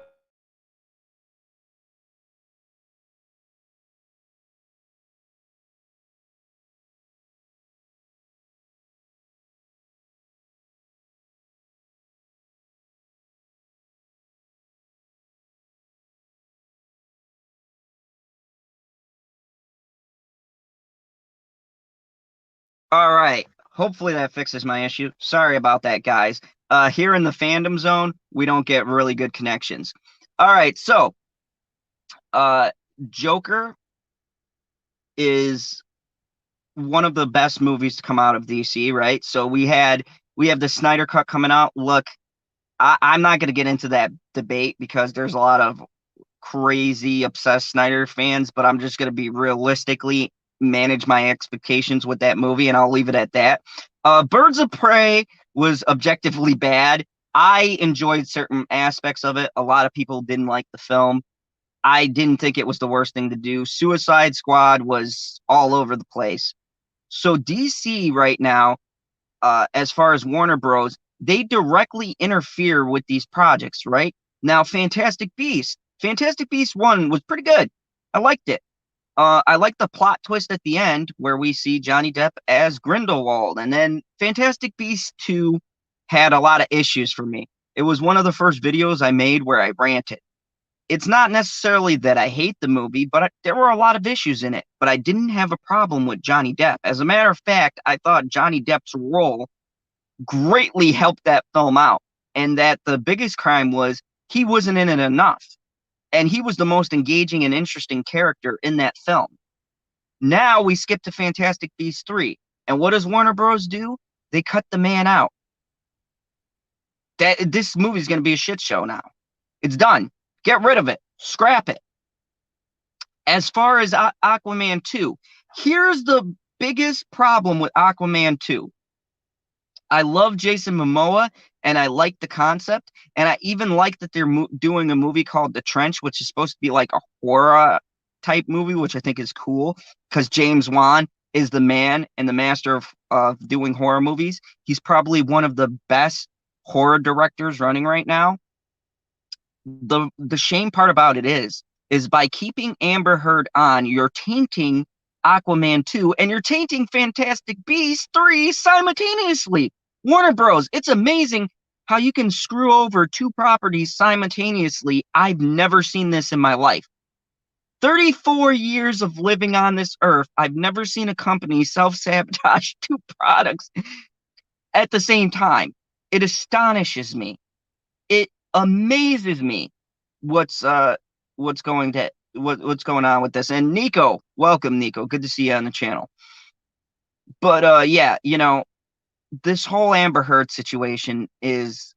All right. Hopefully that fixes my issue. Sorry about that, guys. Here in the fandom zone, we don't get really good connections. All right, so uh, Joker is one of the best movies to come out of DC, right? So we have the Snyder Cut coming out. Look, I'm not going to get into that debate because there's a lot of crazy obsessed Snyder fans, but I'm just going to be realistically manage my expectations with that movie, and I'll leave it at that. Birds of Prey was objectively bad. I enjoyed certain aspects of it. A lot of people didn't like the film. I didn't think it was the worst thing to do. Suicide Squad was all over the place. So DC right now, as far as Warner Bros., they directly interfere with these projects, right? Now, Fantastic Beasts 1 was pretty good. I liked it. I like the plot twist at the end where we see Johnny Depp as Grindelwald. And then Fantastic Beasts 2 had a lot of issues for me. It was one of the first videos I made where I ranted. It's not necessarily that I hate the movie, but there were a lot of issues in it. But I didn't have a problem with Johnny Depp. As a matter of fact, I thought Johnny Depp's role greatly helped that film out. And that the biggest crime was he wasn't in it enough. And he was the most engaging and interesting character in that film. Now we skip to Fantastic Beasts 3. And what does Warner Bros. Do? They cut the man out. This movie's going to be a shit show now. It's done. Get rid of it. Scrap it. As far as Aquaman 2, here's the biggest problem with Aquaman 2. I love Jason Momoa, and I like the concept, and I even like that they're doing a movie called The Trench, which is supposed to be like a horror type movie, which I think is cool, because James Wan is the man and the master of doing horror movies. He's probably one of the best horror directors running right now. The shame part about it is by keeping Amber Heard on, you're tainting Aquaman 2, and you're tainting Fantastic Beasts 3 simultaneously. Warner Bros., it's amazing how you can screw over two properties simultaneously. I've never seen this in my life. 34 years of living on this earth, I've never seen a company self-sabotage two products at the same time. It astonishes me. It amazes me what's going on with this. And Nico, welcome, Nico. Good to see you on the channel. But yeah, this whole Amber Heard situation is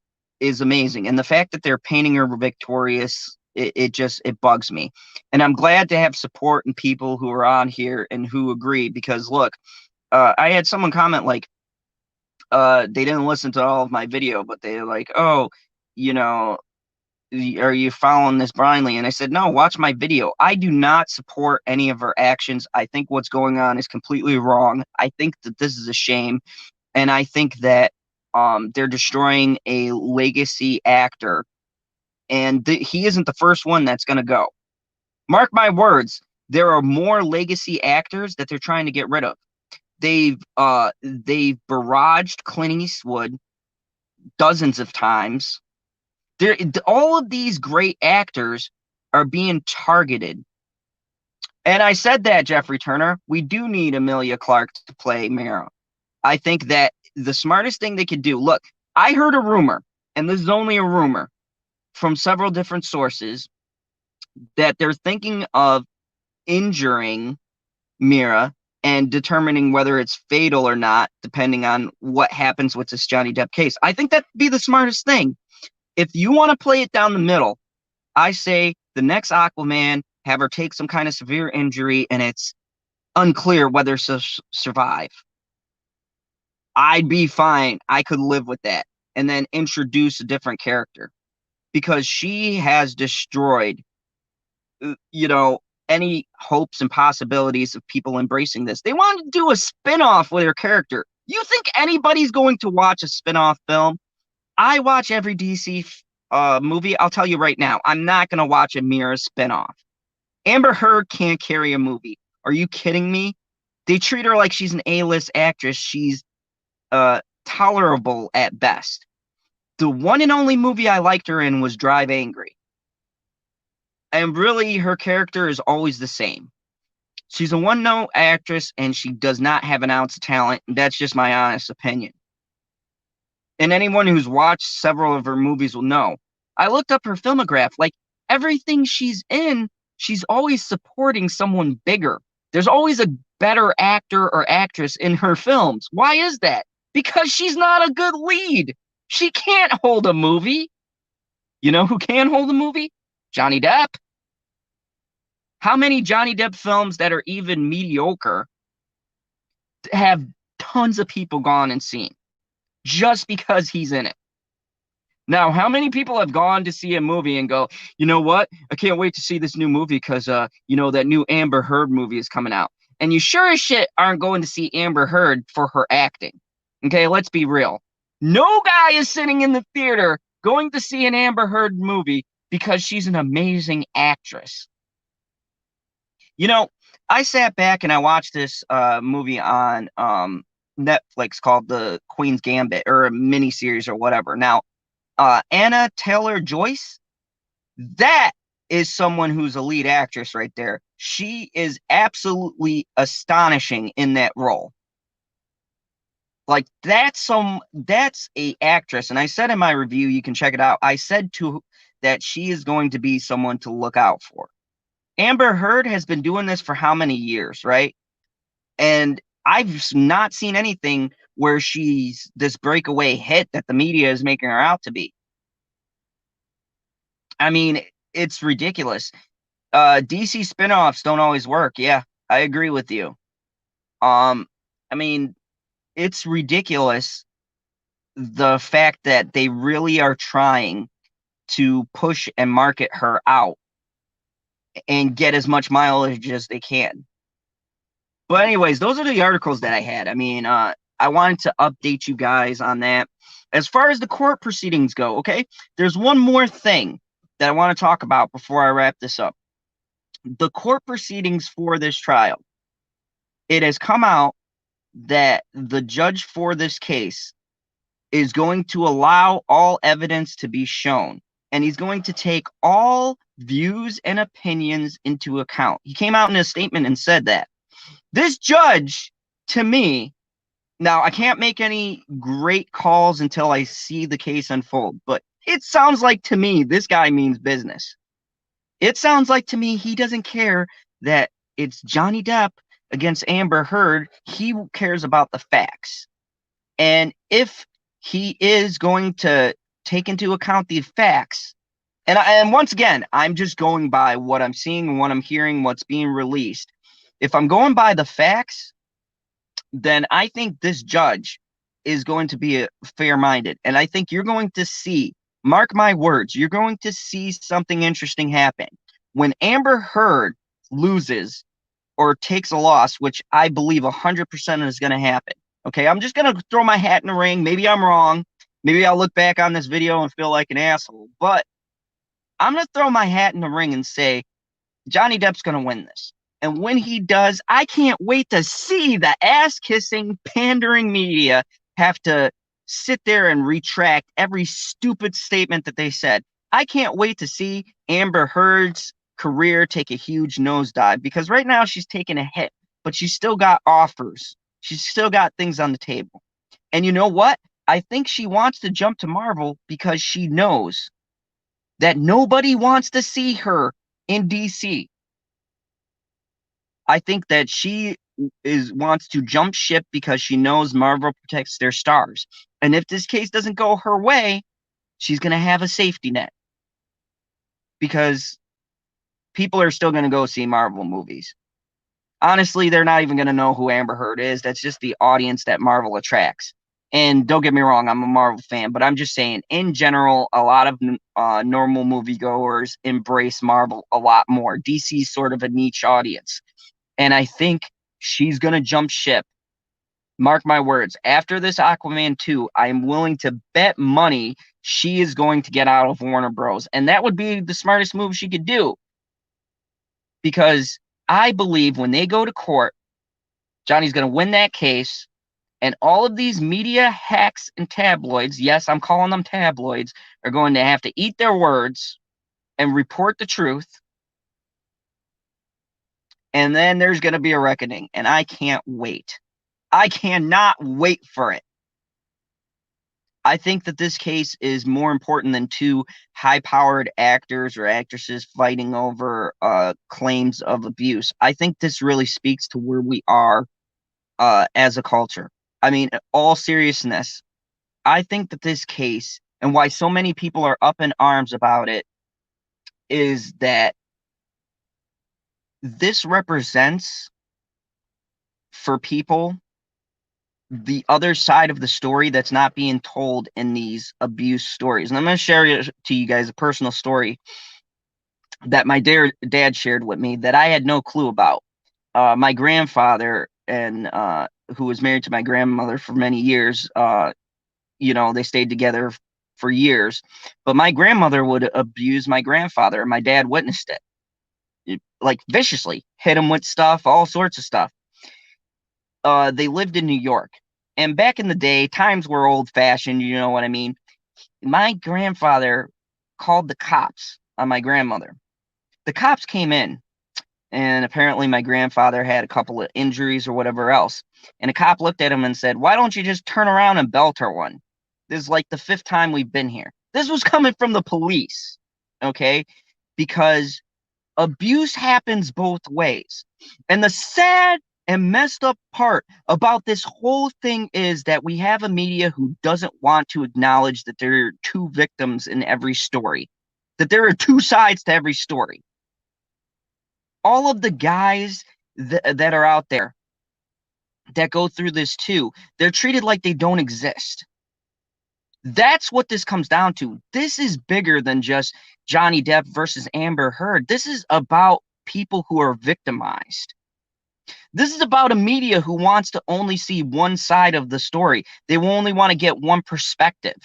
amazing, and the fact that they're painting her victorious, it bugs me. And I'm glad to have support and people who are on here and who agree, because look, I had someone comment like they didn't listen to all of my video, but they're like, oh, are you following this blindly? And I said, no, watch my video. I do not support any of her actions. I think what's going on is completely wrong. I think that this is a shame. And I think that they're destroying a legacy actor. And he isn't the first one that's going to go. Mark my words, there are more legacy actors that they're trying to get rid of. They've barraged Clint Eastwood dozens of times. All of these great actors are being targeted. And I said that, Jeffrey Turner, we do need Emilia Clarke to play Mara. I think that the smartest thing they could do, look, I heard a rumor, and this is only a rumor, from several different sources, that they're thinking of injuring Mira and determining whether it's fatal or not, depending on what happens with this Johnny Depp case. I think that'd be the smartest thing. If you want to play it down the middle, I say the next Aquaman, have her take some kind of severe injury, and it's unclear whether she'll survive. I'd be fine. I could live with that. And then introduce a different character, because she has destroyed, any hopes and possibilities of people embracing this. They want to do a spin-off with her character. You think anybody's going to watch a spin-off film? I watch every DC movie. I'll tell you right now, I'm not going to watch a Mira spin-off. Amber Heard can't carry a movie. Are you kidding me? They treat her like she's an A-list actress. She's tolerable at best. The one and only movie I liked her in was Drive Angry. And really, her character is always the same. She's a one-note actress, and she does not have an ounce of talent. That's just my honest opinion. And anyone who's watched several of her movies will know. I looked up her filmograph. Like, everything she's in, she's always supporting someone bigger. There's always a better actor or actress in her films. Why is that? Because she's not a good lead. She can't hold a movie. You know who can hold a movie? Johnny Depp. How many Johnny Depp films that are even mediocre have tons of people gone and seen just because he's in it? Now, how many people have gone to see a movie and go, you know what? I can't wait to see this new movie because, that new Amber Heard movie is coming out. And you sure as shit aren't going to see Amber Heard for her acting. Okay, let's be real. No guy is sitting in the theater going to see an Amber Heard movie because she's an amazing actress. I sat back and I watched this movie on Netflix called The Queen's Gambit, or a miniseries or whatever. Now, Anna Taylor-Joyce, that is someone who's a lead actress right there. She is absolutely astonishing in that role. Like, that's a actress. And I said in my review, you can check it out, I said that she is going to be someone to look out for. Amber Heard has been doing this for how many years, right? And I've not seen anything where she's this breakaway hit that the media is making her out to be. I mean, it's ridiculous. DC spinoffs don't always work. Yeah, I agree with you. I mean, it's ridiculous, the fact that they really are trying to push and market her out and get as much mileage as they can. But anyways, those are the articles that I had. I mean, I wanted to update you guys on that. As far as the court proceedings go, okay, there's one more thing that I want to talk about before I wrap this up. The court proceedings for this trial. It has come out that the judge for this case is going to allow all evidence to be shown, and he's going to take all views and opinions into account. He came out in a statement and said that. This judge, to me, now I can't make any great calls until I see the case unfold, but it sounds like to me this guy means business. It sounds like to me he doesn't care that it's Johnny Depp against Amber Heard. He cares about the facts. And if he is going to take into account the facts, and once again, I'm just going by what I'm seeing, what I'm hearing, what's being released. If I'm going by the facts, then I think this judge is going to be fair-minded. And I think you're going to see, mark my words, you're going to see something interesting happen. When Amber Heard loses or takes a loss, which I believe 100% is going to happen. Okay, I'm just going to throw my hat in the ring. Maybe I'm wrong. Maybe I'll look back on this video and feel like an asshole. But I'm going to throw my hat in the ring and say Johnny Depp's going to win this. And when he does, I can't wait to see the ass-kissing, pandering media have to sit there and retract every stupid statement that they said. I can't wait to see Amber Heard's career take a huge nosedive, because right now she's taking a hit, but she's still got offers. She's still got things on the table. And you know what? I think she wants to jump to Marvel because she knows that nobody wants to see her in DC. I think that she wants to jump ship because she knows Marvel protects their stars. And if this case doesn't go her way, she's going to have a safety net, because people are still going to go see Marvel movies. Honestly, they're not even going to know who Amber Heard is. That's just the audience that Marvel attracts. And don't get me wrong, I'm a Marvel fan, but I'm just saying, in general, a lot of normal moviegoers embrace Marvel a lot more. DC's sort of a niche audience. And I think she's going to jump ship. Mark my words. After this Aquaman 2, I'm willing to bet money she is going to get out of Warner Bros. And that would be the smartest move she could do. Because I believe when they go to court, Johnny's going to win that case. And all of these media hacks and tabloids, yes, I'm calling them tabloids, are going to have to eat their words and report the truth. And then there's going to be a reckoning. And I can't wait. I cannot wait for it. I think that this case is more important than two high-powered actors or actresses fighting over claims of abuse. I think this really speaks to where we are as a culture. I mean, all seriousness, I think that this case, and why so many people are up in arms about it, is that this represents, for people, the other side of the story that's not being told in these abuse stories. And I'm going to share to you guys a personal story that my dad shared with me that I had no clue about. My grandfather, and who was married to my grandmother for many years, they stayed together for years. But my grandmother would abuse my grandfather, and my dad witnessed it, like viciously, hit him with stuff, all sorts of stuff. They lived in New York. And back in the day, times were old-fashioned, you know what I mean? My grandfather called the cops on my grandmother. The cops came in, and apparently my grandfather had a couple of injuries or whatever else. And a cop looked at him and said, "Why don't you just turn around and belt her one? This is like the 5th time we've been here." This was coming from the police, okay? Because abuse happens both ways. And the sad and messed up part about this whole thing is that we have a media who doesn't want to acknowledge that there are two victims in every story, that there are two sides to every story. All of the guys that are out there that go through this too, they're treated like they don't exist. That's what this comes down to. This is bigger than just Johnny Depp versus Amber Heard. This is about people who are victimized. This is about a media who wants to only see one side of the story. They will only want to get one perspective.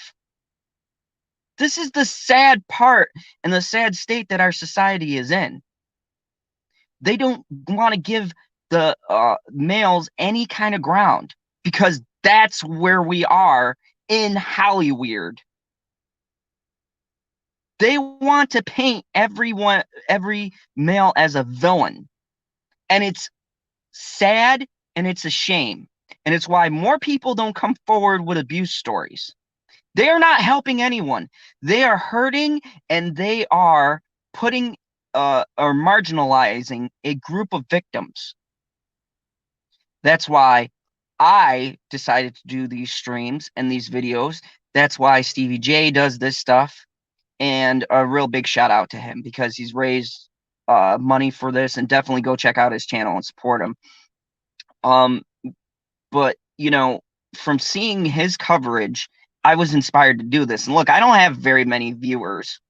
This is the sad part and the sad state that our society is in. They don't want to give the males any kind of ground, because that's where we are in Hollywood. They want to paint every male as a villain. And it's sad and it's a shame. And it's why more people don't come forward with abuse stories. They are not helping anyone. They are hurting, and they are putting or marginalizing a group of victims. That's why I decided to do these streams and these videos. That's why Stevie J does this stuff. And a real big shout out to him because he's raised money for this, and definitely go check out his channel and support him. But you know, from seeing his coverage, I was inspired to do this. And look, I don't have very many viewers,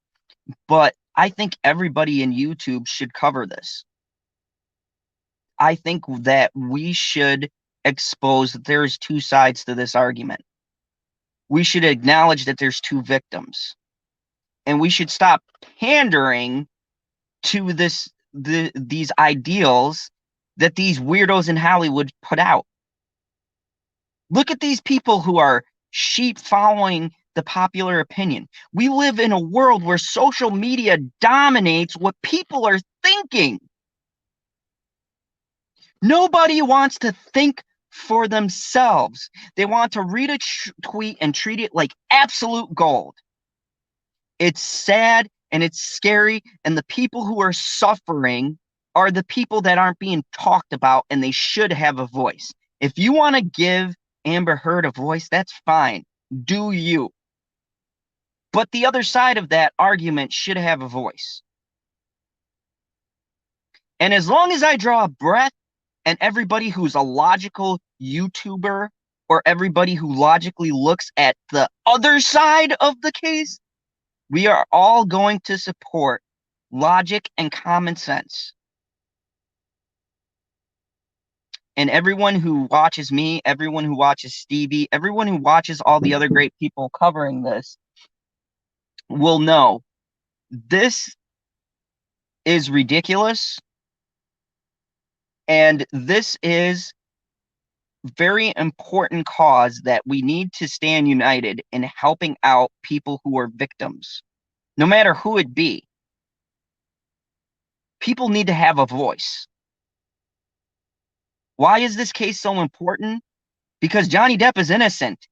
but I think everybody in YouTube should cover this. I think that we should expose that there's two sides to this argument. We should acknowledge that there's two victims. And we should stop pandering to these ideals that these weirdos in Hollywood put out. Look at these people who are sheep following the popular opinion. We live in a world where social media dominates what people are thinking. Nobody wants to think for themselves. They want to read a tweet and treat it like absolute gold. It's sad and it's scary, and the people who are suffering are the people that aren't being talked about, and they should have a voice. If you want to give Amber Heard a voice, that's fine. Do you. But the other side of that argument should have a voice. And as long as I draw a breath, and everybody who's a logical YouTuber or everybody who logically looks at the other side of the case, we are all going to support logic and common sense. And everyone who watches me, everyone who watches Stevie, everyone who watches all the other great people covering this will know this is ridiculous. And this is very important cause that we need to stand united in helping out people who are victims, no matter who it be. People need to have a voice. Why is this case so important? Because Johnny Depp is innocent.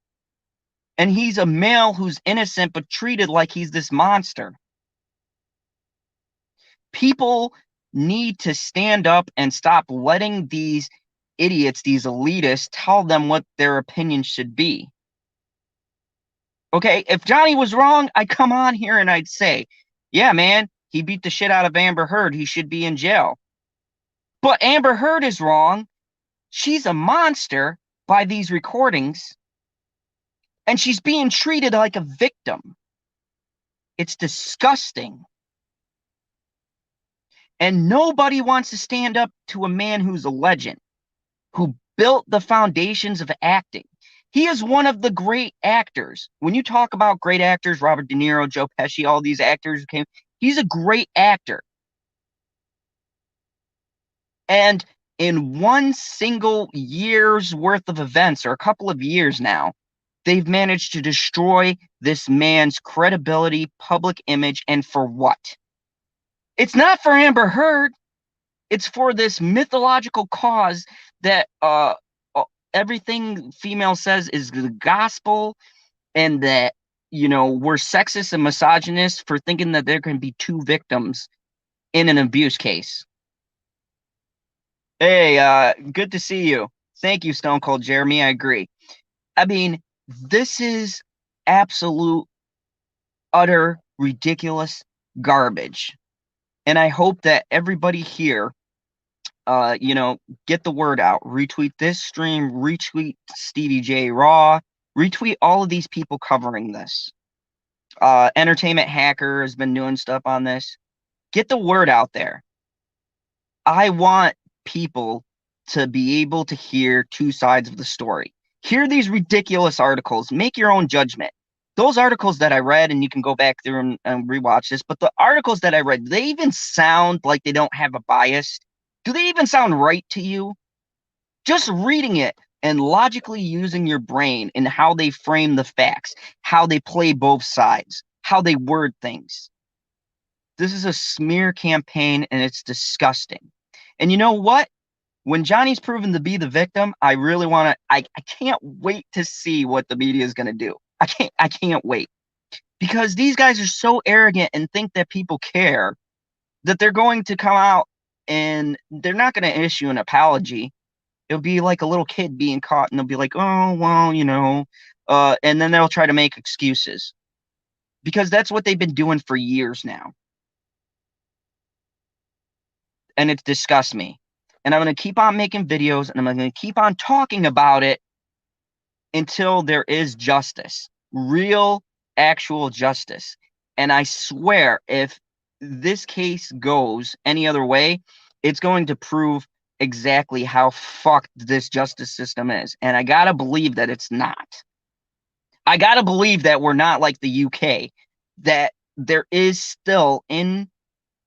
And he's a male who's innocent but treated like he's this monster. People need to stand up and stop letting these idiots, these elitists, tell them what their opinion should be. Okay, if Johnny was wrong, I'd come on here and I'd say, yeah, man, he beat the shit out of Amber Heard. He should be in jail. But Amber Heard is wrong. She's a monster by these recordings, and she's being treated like a victim. It's disgusting. And nobody wants to stand up to a man who's a legend, who built the foundations of acting. He is one of the great actors. When you talk about great actors, Robert De Niro, Joe Pesci, all these actors who came, he's a great actor. And in one single year's worth of events, or a couple of years now, they've managed to destroy this man's credibility, public image, and for what? It's not for Amber Heard. It's for this mythological cause that everything female says is the gospel, and that, you know, we're sexist and misogynist for thinking that there can be two victims in an abuse case. Hey, good to see you. Thank you, Stone Cold Jeremy. I agree. I mean, this is absolute, utter, ridiculous garbage. And I hope that everybody here, you know, get the word out. Retweet this stream, retweet Stevie J Raw, retweet all of these people covering this. Entertainment Hacker has been doing stuff on this. Get the word out there. I want people to be able to hear two sides of the story. Hear these ridiculous articles. Make your own judgment. Those articles that I read, and you can go back through and rewatch this, but the articles that I read, they even sound like they don't have a bias. Do they even sound right to you? Just reading it and logically using your brain in how they frame the facts, how they play both sides, how they word things. This is a smear campaign, and it's disgusting. And you know what? When Johnny's proven to be the victim, I really want to. I can't wait to see what the media is going to do. I can't wait, because these guys are so arrogant and think that people care that they're going to come out and they're not going to issue an apology. It'll be like a little kid being caught, and they'll be like, "Oh, well, and then they'll try to make excuses, because that's what they've been doing for years now, and it disgusts me. And I'm going to keep on making videos, and I'm going to keep on talking about it until there is justice, real, actual justice. And I swear, if this case goes any other way, it's going to prove exactly how fucked this justice system is. And I gotta believe that it's not. I gotta believe that we're not like the UK, that there is still in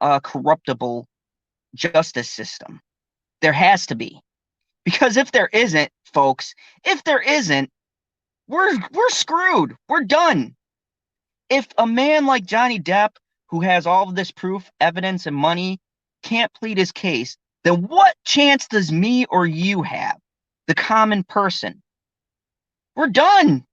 a corruptible justice system. There has to be. Because if there isn't, folks, if there isn't, we're screwed. We're done. If a man like Johnny Depp, who has all of this proof, evidence, and money, can't plead his case, then what chance does me or you have, the common person? We're done.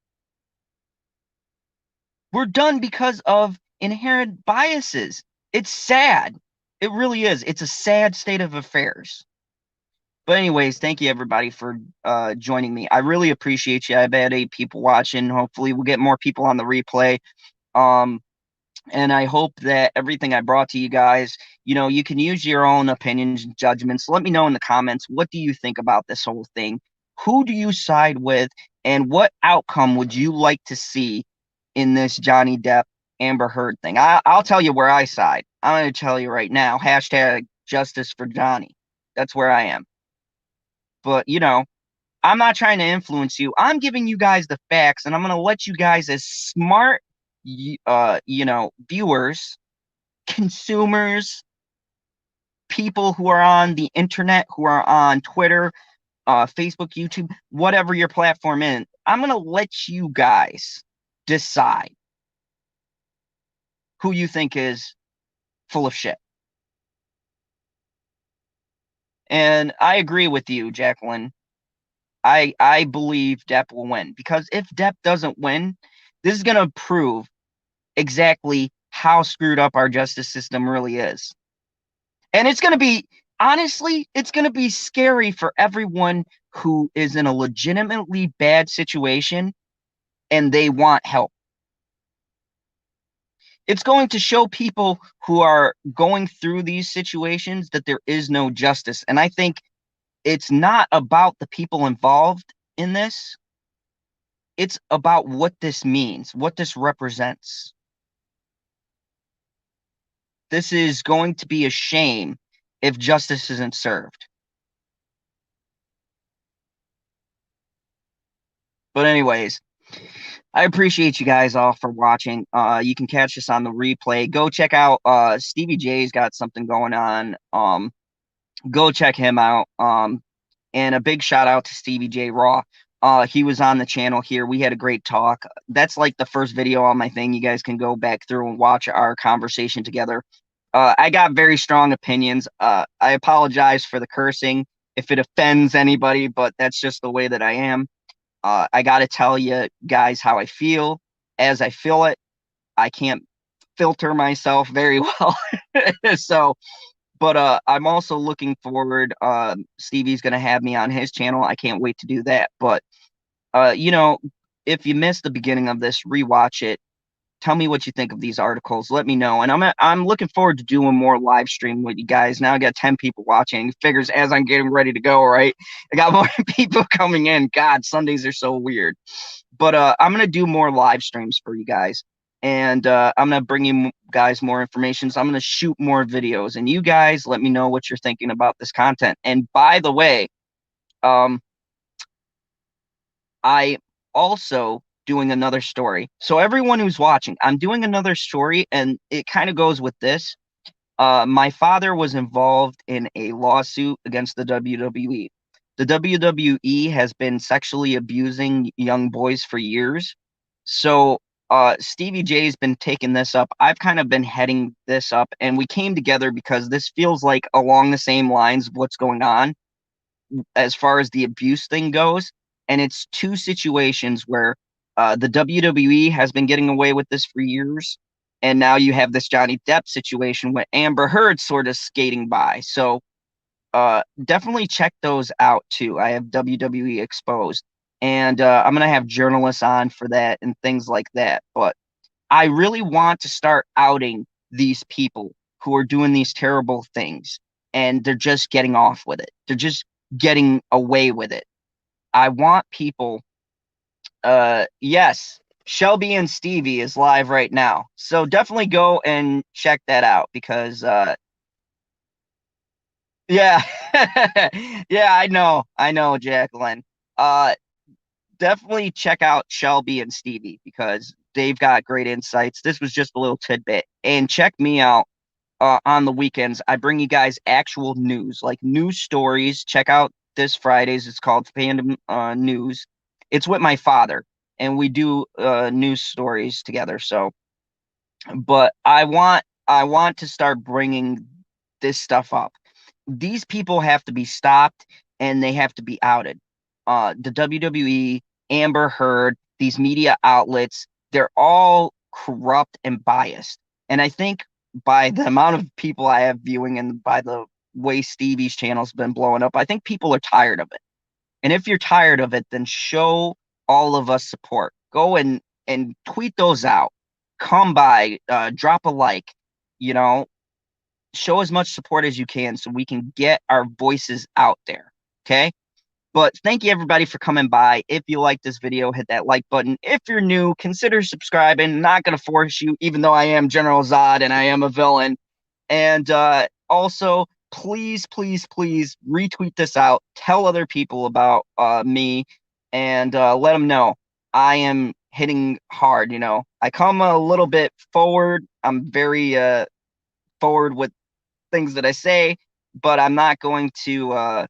We're done because of inherent biases. It's sad. It really is. It's a sad state of affairs. But anyways, thank you everybody for joining me. I really appreciate you. I've had 8 people watching. Hopefully we'll get more people on the replay. And I hope that everything I brought to you guys, you can use your own opinions and judgments. Let me know in the comments, what do you think about this whole thing? Who do you side with? And what outcome would you like to see in this Johnny Depp Amber Heard thing? I'll tell you where I side. I'm going to tell you right now, hashtag justice for Johnny. That's where I am. But, I'm not trying to influence you. I'm giving you guys the facts, and I'm going to let you guys, as smart viewers, consumers, people who are on the internet, who are on Twitter, Facebook, YouTube, whatever your platform is, I'm going to let you guys decide who you think is full of shit. And I agree with you, Jacqueline. I believe Depp will win, because if Depp doesn't win, this is going to prove exactly how screwed up our justice system really is. And it's going to be, honestly, it's going to be scary for everyone who is in a legitimately bad situation and they want help. It's going to show people who are going through these situations that there is no justice. And I think it's not about the people involved in this. It's about what this means, what this represents. This is going to be a shame if justice isn't served. But anyways, I appreciate you guys all for watching. You can catch us on the replay. Go check out Stevie J's got something going on. Go check him out. And a big shout out to Stevie J Raw. He was on the channel here. We had a great talk. That's like the first video on my thing. You guys can go back through and watch our conversation together. I got very strong opinions. I apologize for the cursing if it offends anybody, but that's just the way that I am. I got to tell you guys how I feel as I feel it. I can't filter myself very well. But I'm also looking forward. Stevie's going to have me on his channel. I can't wait to do that. But, if you missed the beginning of this, rewatch it. Tell me what you think of these articles. Let me know. And I'm looking forward to doing more live stream with you guys. Now I got 10 people watching. Figures as I'm getting ready to go, right? I got more people coming in. God, Sundays are so weird. But I'm going to do more live streams for you guys. And I'm going to bring you guys more information. So I'm going to shoot more videos. And you guys let me know what you're thinking about this content. And by the way, I also doing another story. So everyone who's watching, I'm doing another story, and it kind of goes with this. My father was involved in a lawsuit against the WWE. the WWE has been sexually abusing young boys for years. So Stevie J's been taking this up. I've kind of been heading this up, and we came together because this feels like along the same lines of what's going on as far as the abuse thing goes. And it's two situations where the WWE has been getting away with this for years. And now you have this Johnny Depp situation with Amber Heard sort of skating by. So definitely check those out too. I have WWE Exposed, and I'm gonna have journalists on for that and things like that. But I really want to start outing these people who are doing these terrible things, and they're just getting off with it. They're just getting away with it. I want people. Yes, Shelby and Stevie is live right now, so definitely go and check that out because yeah, yeah, I know, Jacqueline. Uh, definitely check out Shelby and Stevie because they've got great insights. This was just a little tidbit, and check me out on the weekends. I bring you guys actual news, like news stories. Check out this Fridays. It's called Fandom News. It's with my father, and we do news stories together. So, but I want to start bringing this stuff up. These people have to be stopped and they have to be outed. The WWE, Amber Heard, these media outlets, they're all corrupt and biased. And I think by the amount of people I have viewing and by the way Stevie's channel's been blowing up, I think people are tired of it. And if you're tired of it, then show all of us support. Go and tweet those out. Come by, drop a like, you know, show as much support as you can so we can get our voices out there. Okay. But thank you everybody for coming by. If you like this video, hit that like button. If you're new, consider subscribing. Not going to force you, even though I am General Zod and I am a villain. And also, please, please, please retweet this out. Tell other people about me and let them know I am hitting hard. You know, I come a little bit forward. I'm very forward with things that I say, but I'm not going to,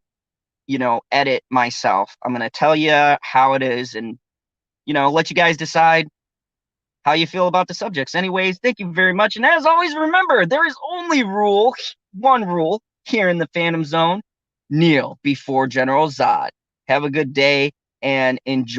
edit myself. I'm going to tell you how it is and, let you guys decide how you feel about the subjects. Anyways, thank you very much. And as always, remember, there is only one rule here in the Phantom Zone. Kneel before General Zod. Have a good day and enjoy.